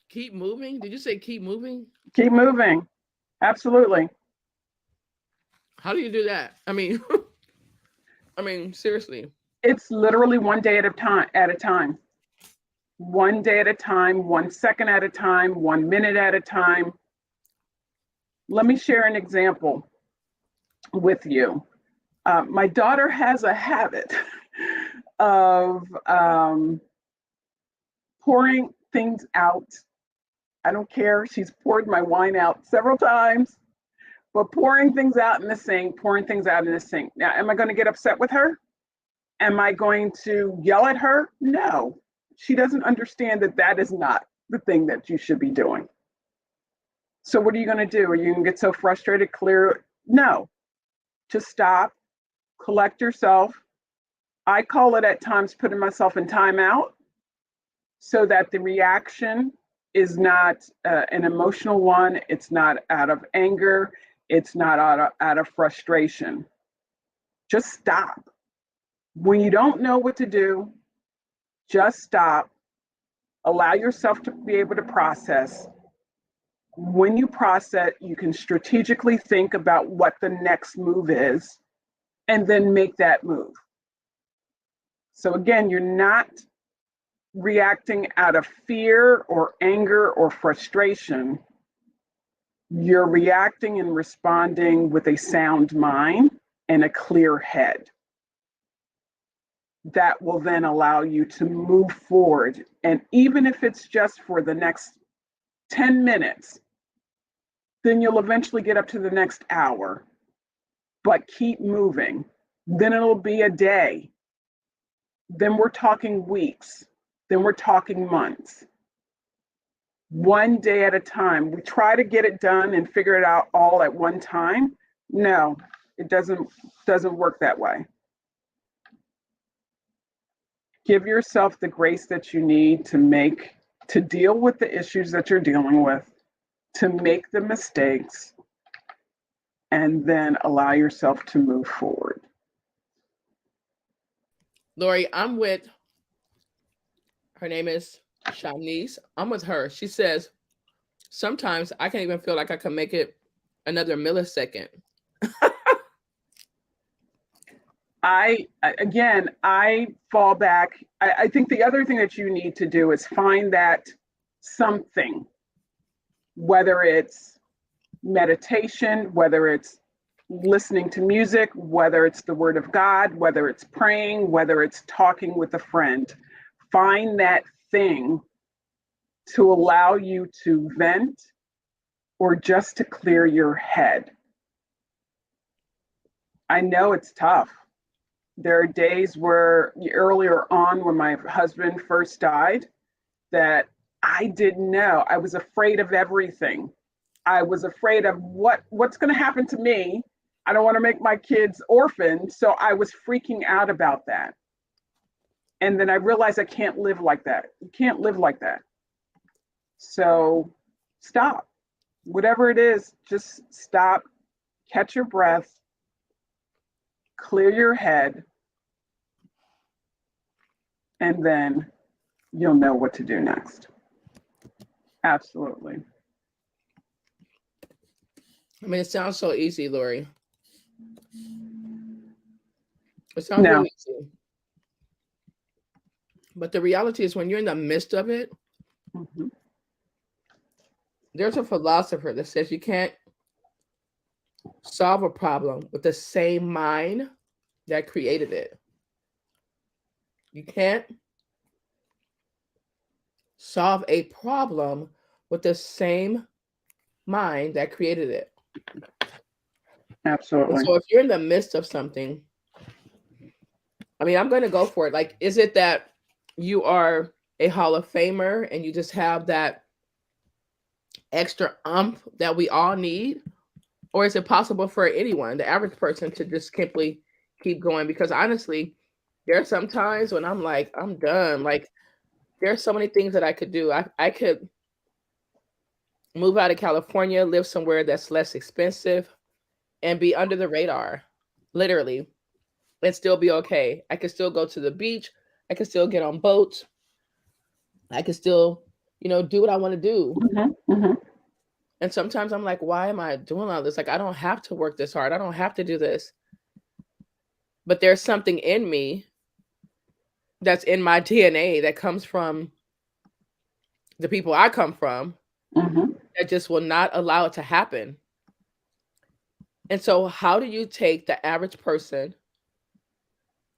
Keep moving? Did you say keep moving? Keep moving. Absolutely. How do you do that? I mean, seriously. It's literally one day at a time. One day at a time, 1 second at a time, 1 minute at a time. Let me share an example with you. My daughter has a habit of pouring things out. I don't care. She's poured my wine out several times, but pouring things out in the sink, pouring things out in the sink. Now, am I going to get upset with her? Am I going to yell at her? No. She doesn't understand that that is not the thing that you should be doing. So what are you going to do? Are you going to get so frustrated, clear? No. Just stop, collect yourself. I call it at times putting myself in timeout so that the reaction is not an emotional one. It's not out of anger. It's not out of frustration. Just stop. When you don't know what to do, just stop. Allow yourself to be able to process. When you process, you can strategically think about what the next move is and then make that move. So again, you're not reacting out of fear or anger or frustration. You're reacting and responding with a sound mind and a clear head. That will then allow you to move forward. And even if it's just for the next 10 minutes, then you'll eventually get up to the next hour. But keep moving. Then it'll be a day. Then we're talking weeks. Then we're talking months. One day at a time. We try to get it done and figure it out all at one time. No, it doesn't work that way. Give yourself the grace that you need to deal with the issues that you're dealing with, to make the mistakes, and then allow yourself to move forward. Lori, I'm with, her name is Shanice. I'm with her. She says, sometimes I can't even feel like I can make it another millisecond. I fall back. I think the other thing that you need to do is find that something, whether it's meditation, whether it's listening to music, whether it's the word of God, whether it's praying, whether it's talking with a friend, find that thing to allow you to vent or just to clear your head. I know it's tough. There are days where earlier on when my husband first died that I didn't know. I was afraid of everything. I was afraid of what's going to happen to me. I don't want to make my kids orphaned. So I was freaking out about that. And then I realized I can't live like that. You can't live like that. So stop. Whatever it is, just stop, catch your breath, clear your head, and then you'll know what to do next. Absolutely. I mean, it sounds so easy, Lori. It sounds No. really easy. But the reality is, when you're in the midst of it, Mhm. there's a philosopher that says you can't solve a problem with the same mind that created it. You can't solve a problem with the same mind that created it. And Absolutely. so if you're in the midst of something, I mean, I'm going to go for it. Like, is it that you are a Hall of Famer and you just have that extra umph that we all need? Or is it possible for anyone, the average person, to just simply keep going? Because honestly, there are some times when I'm like, I'm done. Like, there's so many things that I could do. I could move out of California, live somewhere that's less expensive, and be under the radar, literally, and still be okay. I could still go to the beach. I could still get on boats. I could still, do what I want to do. Mhm, mhm. And sometimes I'm like, why am I doing all this? Like, I don't have to work this hard. I don't have to do this. But there's something in me that's in my DNA that comes from the people I come from Mhm. that just will not allow it to happen. And so how do you take the average person?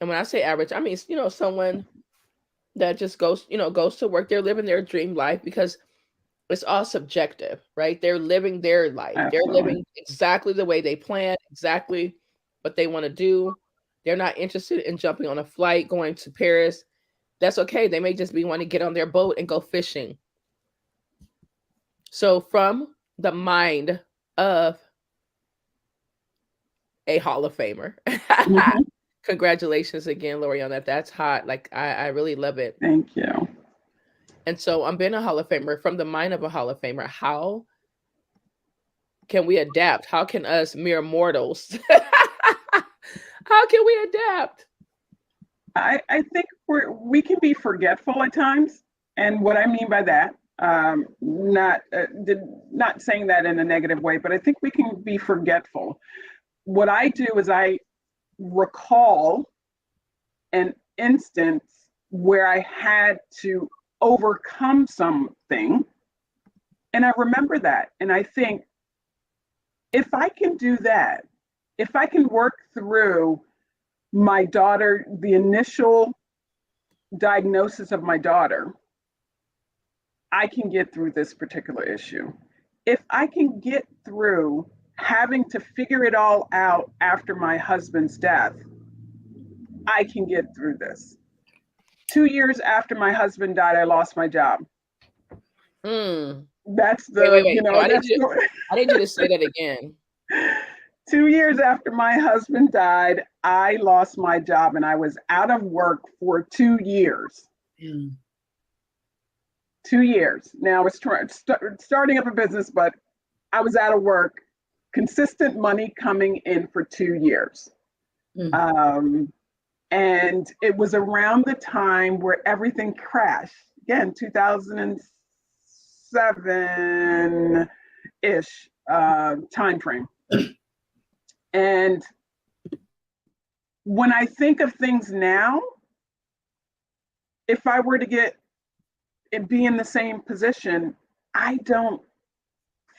And when I say average, I mean, someone that just goes to work. They're living their dream life, because it's all subjective, right? They're living their life. They're Absolutely. living exactly the way they plan, exactly what they want to do. They're not interested in jumping on a flight, going to Paris. That's okay. They may just be wanting to get on their boat and go fishing. So from the mind of a Hall of Famer. Mhm. Congratulations again, Lori, on that. That's hot. Like, I really love it. Thank you. And so I'm being a Hall of Famer from the mind of a Hall of Famer. How can we adapt? How can us mere mortals, how can we adapt? I think we can be forgetful at times, and what I mean by that, not saying that in a negative way, but I think we can be forgetful. What I do is I recall an instance where I had to overcome something, and I remember that, and I think, if I can do that, if I can work through my daughter, the initial diagnosis of my daughter, I can get through this particular issue. If I can get through having to figure it all out after my husband's death, I can get through this. 2 years after my husband died, I lost my job. Mm. That's the, Wait. No, I need you to say that again. 2 years after my husband died, I lost my job and I was out of work for 2 years. 2 years. Now I was starting up a business, but I was out of work, consistent money coming in for 2 years. And it was around the time where everything crashed. Again, 2007-ish timeframe. And when I think of things now, if I were to be in the same position, I don't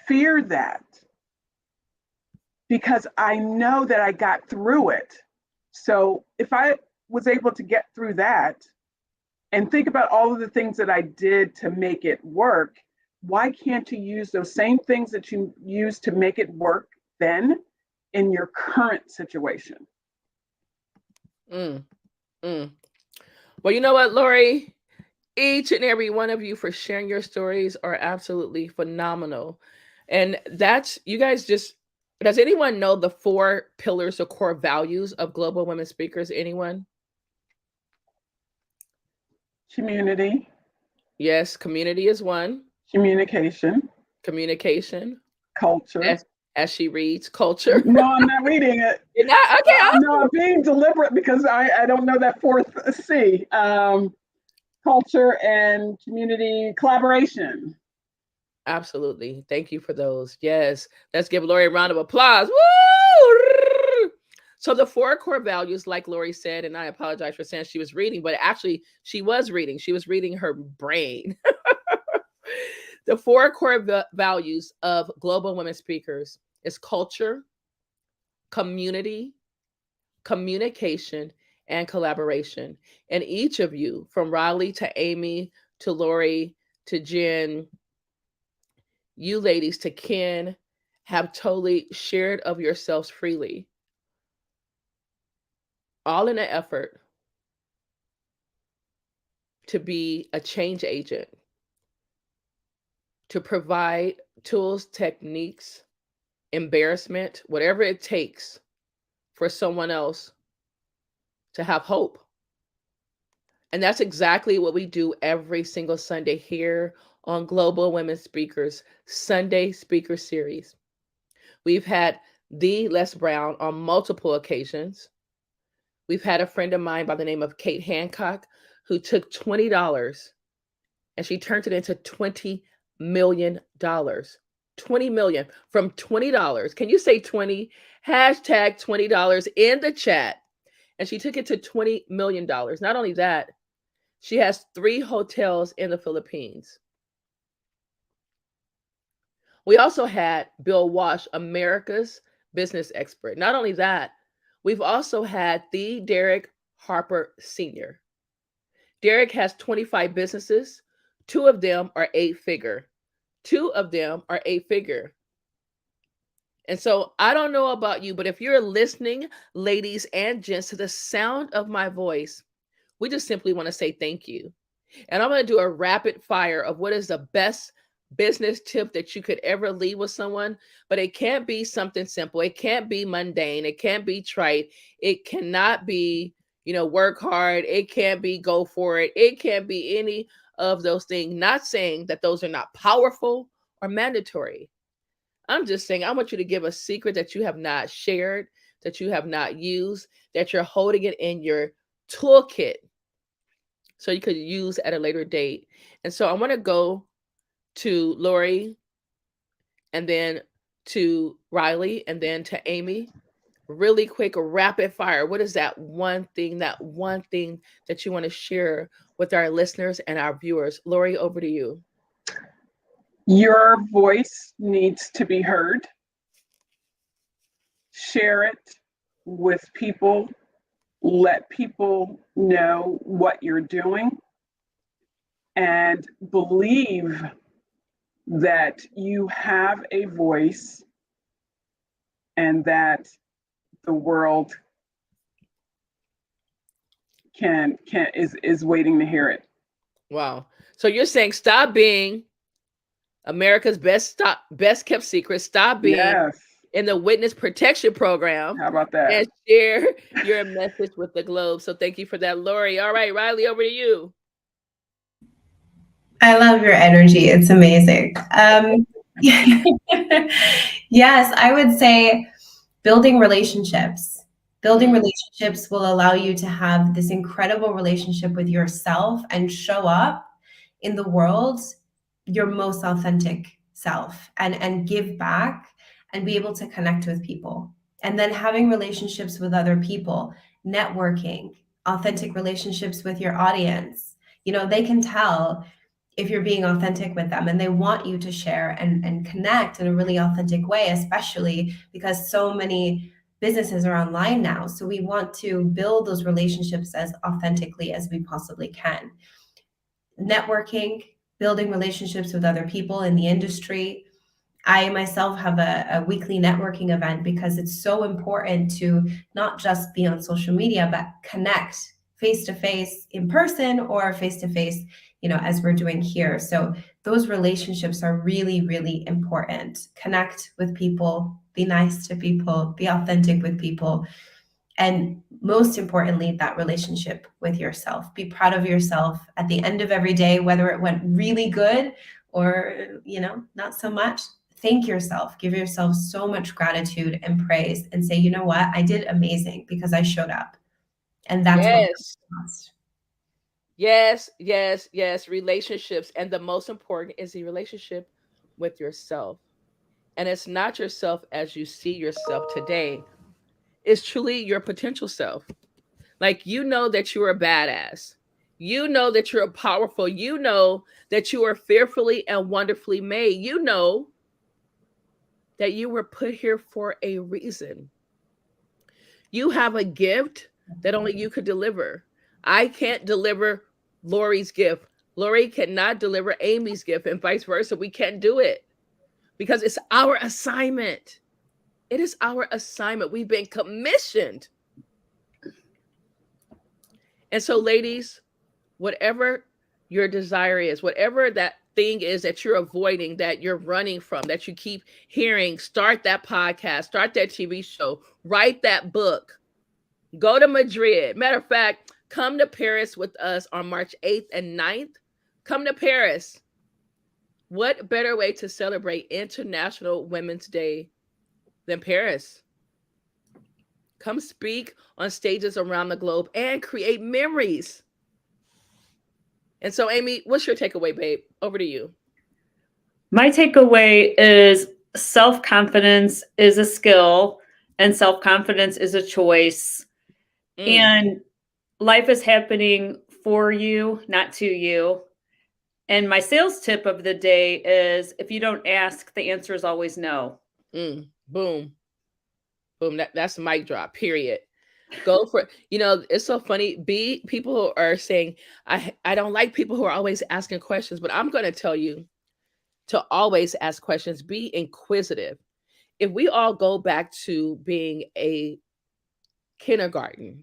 fear that, because I know that I got through it. So if I was able to get through that and think about all of the things that I did to make it work, why can't you use those same things that you used to make it work then in your current situation? Well, you know what, Lori? Each and every one of you, for sharing your stories, are absolutely phenomenal. And that's, you guys just, does anyone know the 4 pillars or core values of Global Women Speakers? Anyone? Community. Yes, community is one. Communication. Culture. As she reads, culture. No, I'm not reading it. You're not? Okay. No, I'm being deliberate because I don't know that 4th C. Culture and community collaboration. Absolutely. Thank you for those. Yes. Let's give Lori a round of applause. Woo! So the four core values, like Lori said, and I apologize for saying she was reading, but actually she was reading. She was reading her brain. The four core values of global women speakers is culture, community, communication, and collaboration. And each of you, from Riley to Amy to Lori to Jen, you ladies to Ken, have totally shared of yourselves freely, all in an effort to be a change agent, to provide tools, techniques, embarrassment, whatever it takes for someone else to have hope. And that's exactly what we do every single Sunday here on Global Women Speakers Sunday Speaker Series. We've had the Les Brown on multiple occasions. We've had a friend of mine by the name of Kate Hancock who took $20 and she turned it into $20 million. 20 million from $20. Can you say 20? Hashtag $20 in the chat. And she took it to $20 million. Not only that, she has 3 hotels in the Philippines. We also had Bill Walsh, America's business expert. Not only that, we've also had the Derrick Harper Sr. Derrick has 25 businesses. 2 of them are 8-figure. 2 of them are 8-figure. And so I don't know about you, but if you're listening, ladies and gents, to the sound of my voice, we just simply want to say thank you. And I'm going to do a rapid fire of what is the best business tip that you could ever leave with someone, but it can't be something simple. It can't be mundane. It can't be trite. It cannot be, work hard. It can't be go for it. It can't be any of those things. Not saying that those are not powerful or mandatory. I'm just saying, I want you to give a secret that you have not shared, that you have not used, that you're holding it in your toolkit so you could use at a later date. And so I want to go to Lori and then to Riley and then to Amy. Really quick, rapid fire. What is that one thing that you want to share with our listeners and our viewers? Lori, over to you. Your voice needs to be heard. Share it with people. Let people know what you're doing. And believe that you have a voice and that the world is waiting to hear it. Wow. So you're saying stop being America's best kept secret. Stop being in the witness protection program. How about that? And share your message with the globe. So thank you for that, Lori. All right, Riley, over to you. I love your energy. It's amazing. Yes, I would say building relationships. Building relationships will allow you to have this incredible relationship with yourself and show up in the world your most authentic self and give back and be able to connect with people. And then having relationships with other people, networking, authentic relationships with your audience. They can tell if you're being authentic with them and they want you to share and connect in a really authentic way, especially because so many businesses are online now. So we want to build those relationships as authentically as we possibly can. Networking, building relationships with other people in the industry. I myself have a weekly networking event because it's so important to not just be on social media, but connect face-to-face in person or face-to-face, as we're doing here. So those relationships are really, really important. Connect with people, be nice to people, be authentic with people. And most importantly, that relationship with yourself. Be proud of yourself at the end of every day, whether it went really good or, not so much. Thank yourself. Give yourself so much gratitude and praise and say, you know what? I did amazing because I showed up. And that's Yes. Yes. Relationships. And the most important is the relationship with yourself. And it's not yourself as you see yourself today. It's truly your potential self. Like, you know that you're a badass. You know that you're powerful. You know that you are fearfully and wonderfully made. You know that you were put here for a reason. You have a gift that only you could deliver. I can't deliver Lori's gift. Lori cannot deliver Amy's gift, and vice versa. We can't do it because it's our assignment. It is our assignment. We've been commissioned. And so, ladies, whatever your desire is, whatever that thing is that you're avoiding, that you're running from, that you keep hearing, start that podcast, start that TV show, write that book, go to Madrid. Matter of fact, come to Paris with us on March 8th and 9th. Come to Paris. What better way to celebrate International Women's Day than Paris? Come speak on stages around the globe and create memories. And so, Amy, what's your takeaway, babe? Over to you. My takeaway is self-confidence is a skill and self-confidence is a choice. And life is happening for you, not to you. And my sales tip of the day is, if you don't ask, the answer is always no. Boom. Boom. That's a mic drop, period. Go for it. You know, it's so funny. People are saying, I don't like people who are always asking questions, but I'm going to tell you to always ask questions. Be inquisitive. If we all go back to being a kindergartner,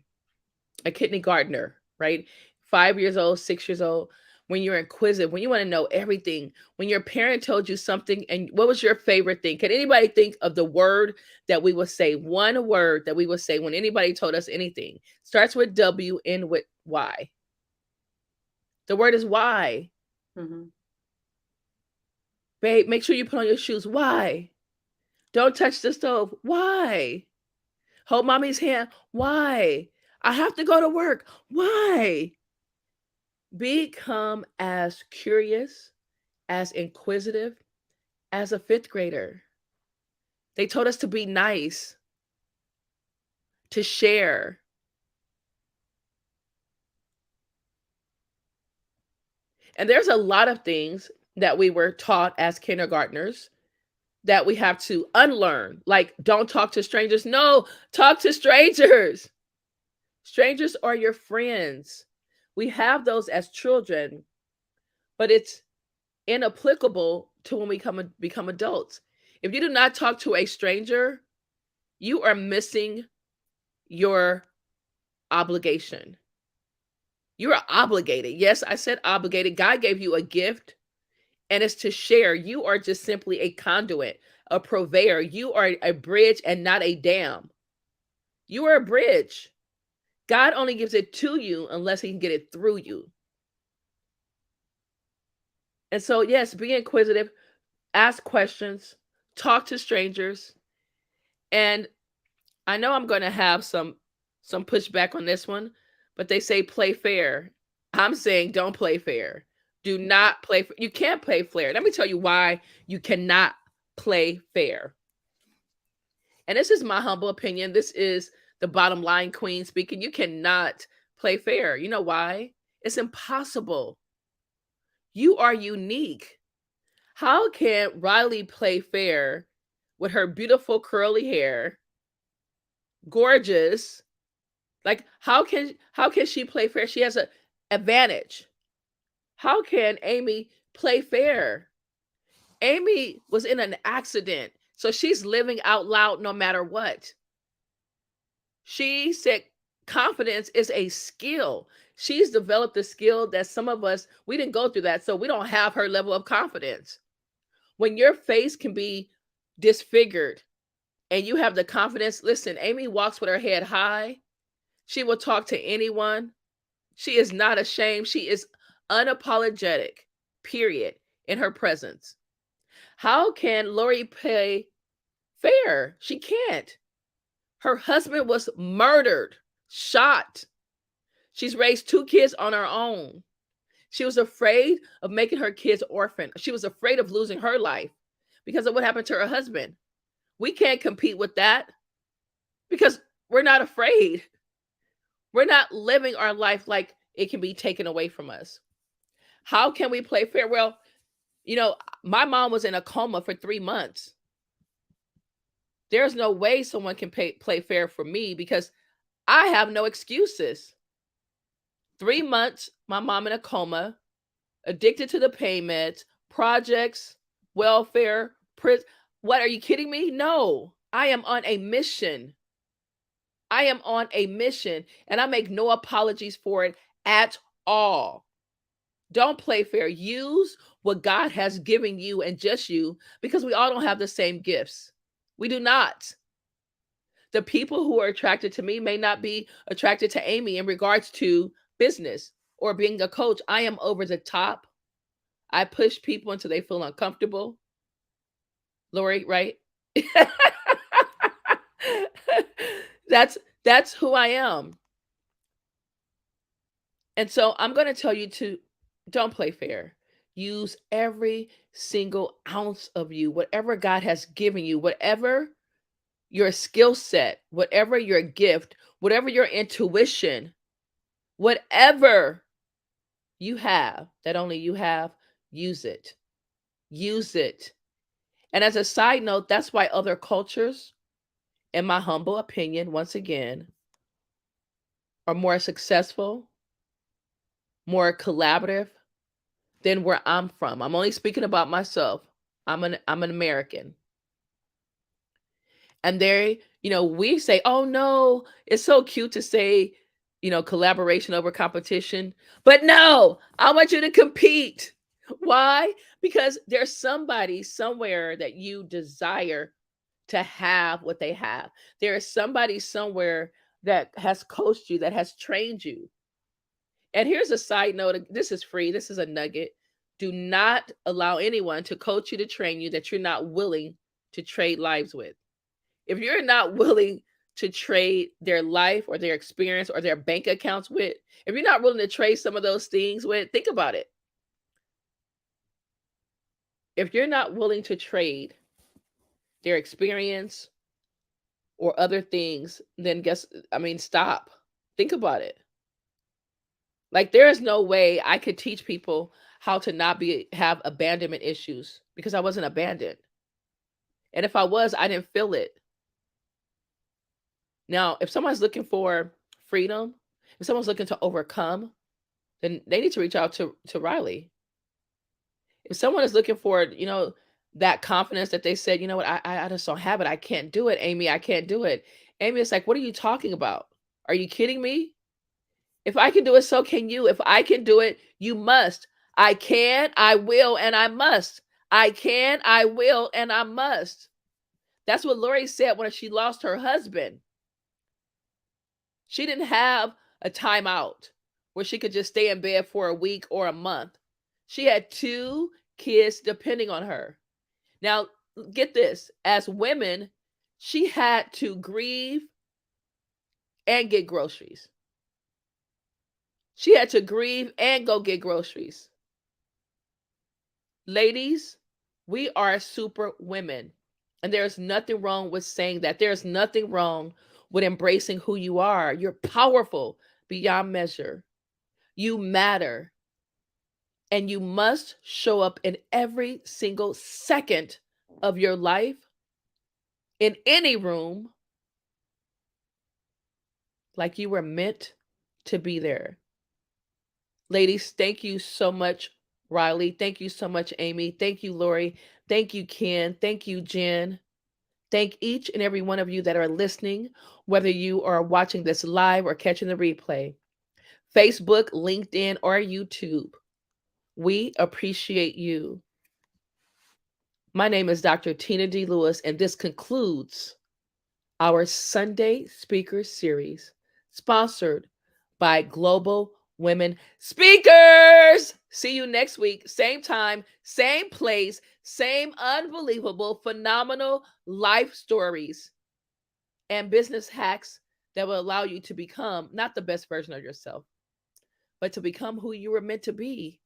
right? 5 years old, 6 years old, when you're inquisitive, when you want to know everything, when your parent told you something, and what was your favorite thing? Can anybody think of the word that we would say, one word that we would say when anybody told us anything? Starts with W, ends with Y. The word is why. Babe, make sure you put on your shoes. Why? Don't touch the stove. Why? Hold mommy's hand. Why? I have to go to work. Why? Become as curious, as inquisitive as a fifth grader. They told us to be nice, to share. And there's a lot of things that we were taught as kindergartners that we have to unlearn. Like, don't talk to strangers. No, talk to strangers. Strangers are your friends. We have those as children, but it's inapplicable to when we become adults. If you do not talk to a stranger, you are missing your obligation. You are obligated. Yes, I said obligated. God gave you a gift, and it's to share. You are just simply a conduit, a purveyor. You are a bridge and not a dam. You are a bridge. God only gives it to you unless he can get it through you. And so, yes, be inquisitive, ask questions, talk to strangers. And I know I'm going to have some pushback on this one, but they say play fair. I'm saying don't play fair. Do not play. You can't play fair. Let me tell you why you cannot play fair. And this is my humble opinion. This is the bottom line queen speaking. You cannot play fair. You know why? It's impossible. You are unique. How can Riley play fair with her beautiful curly hair, gorgeous? Like, how can she play fair? She has an advantage. How can Amy play fair? Amy was in an accident, so she's living out loud no matter what. She said confidence is a skill. She's developed a skill that some of us, we didn't go through that, so we don't have her level of confidence. When your face can be disfigured and you have the confidence, listen, Amy walks with her head high. She will talk to anyone. She is not ashamed. She is unapologetic, period, in her presence. How can Lori play fair? She can't. Her husband was murdered, shot. She's raised 2 kids on her own. She was afraid of making her kids orphan. She was afraid of losing her life. because of what happened to her husband. We can't compete with that because we're not afraid. We're not living our life like it can be taken away from us. How can we play fair? Well, my mom was in a coma for 3 months. There's no way someone can play fair for me because I have no excuses. 3 months, my mom in a coma, addicted to the payments, projects, welfare, prison. What, are you kidding me? No, I am on a mission. I am on a mission, and I make no apologies for it at all. Don't play fair. Use what God has given you and just you, because we all don't have the same gifts. We do not. The people who are attracted to me may not be attracted to Amy in regards to business or being a coach. I am over the top. I push people until they feel uncomfortable. Lori, right? That's who I am. And so I'm going to tell you to don't play fair. Use every single ounce of you, whatever God has given you, whatever your skill set, whatever your gift, whatever your intuition, whatever you have that only you have, use it. Use it. And as a side note, that's why other cultures, in my humble opinion, once again, are more successful, more collaborative than where I'm from. I'm only speaking about myself. I'm an American. And we say, oh no, it's so cute to say, collaboration over competition. But no, I want you to compete. Why? Because there's somebody somewhere that you desire to have what they have. There is somebody somewhere that has coached you, that has trained you. And here's a side note. This is free. This is a nugget. Do not allow anyone to coach you, to train you, that you're not willing to trade lives with. If you're not willing to trade their life or their experience or their bank accounts with, if you're not willing to trade some of those things with, think about it. If you're not willing to trade their experience or other things, then stop. Think about it. Like, there is no way I could teach people how to not have abandonment issues, because I wasn't abandoned. And if I was, I didn't feel it. Now, if someone's looking for freedom, if someone's looking to overcome, then they need to reach out to Riley. If someone is looking for, that confidence that they said, you know what, I just don't have it. I can't do it, Amy. I can't do it. Amy, it's like, what are you talking about? Are you kidding me? If I can do it, so can you. If I can do it, you must. I can, I will, and I must. I can, I will, and I must. That's what Lori said when she lost her husband. She didn't have a timeout where she could just stay in bed for a week or a month. She had 2 kids depending on her. Now, get this. As women, she had to grieve and get groceries. She had to grieve and go get groceries. Ladies, we are super women. And there's nothing wrong with saying that. There's nothing wrong with embracing who you are. You're powerful beyond measure. You matter. And you must show up in every single second of your life, in any room, like you were meant to be there. Ladies, thank you so much, Riley. Thank you so much, Amy. Thank you, Lori. Thank you, Ken. Thank you, Jen. Thank each and every one of you that are listening, whether you are watching this live or catching the replay, Facebook, LinkedIn, or YouTube. We appreciate you. My name is Dr. Tina D. Lewis, and this concludes our Sunday Speaker Series, sponsored by Global Women Speakers. See you next week, same time, same place, same unbelievable, phenomenal life stories and business hacks that will allow you to become not the best version of yourself, but to become who you were meant to be.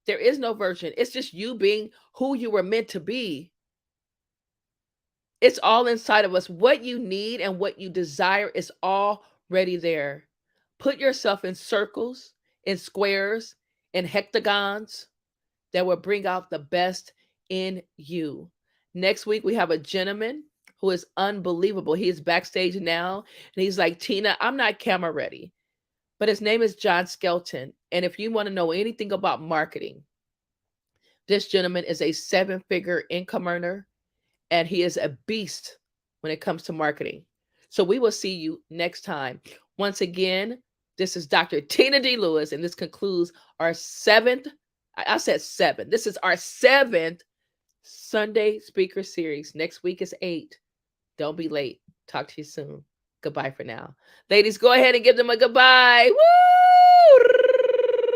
There is no version. It's just you being who you were meant to be. It's all inside of us. What you need and what you desire is already there. Put yourself in circles, in squares, in hectagons that will bring out the best in you. Next week, we have a gentleman who is unbelievable. He is backstage now, and he's like, Tina, I'm not camera ready. But his name is John Skelton. And if you want to know anything about marketing, this gentleman is a 7-figure income earner, and he is a beast when it comes to marketing. So we will see you next time. Once again, this is Dr. Tina D. Lewis, and this concludes our 7th, I said 7. This is our 7th Sunday speaker series. Next week is 8. Don't be late. Talk to you soon. Goodbye for now. Ladies, go ahead and give them a goodbye. Woo!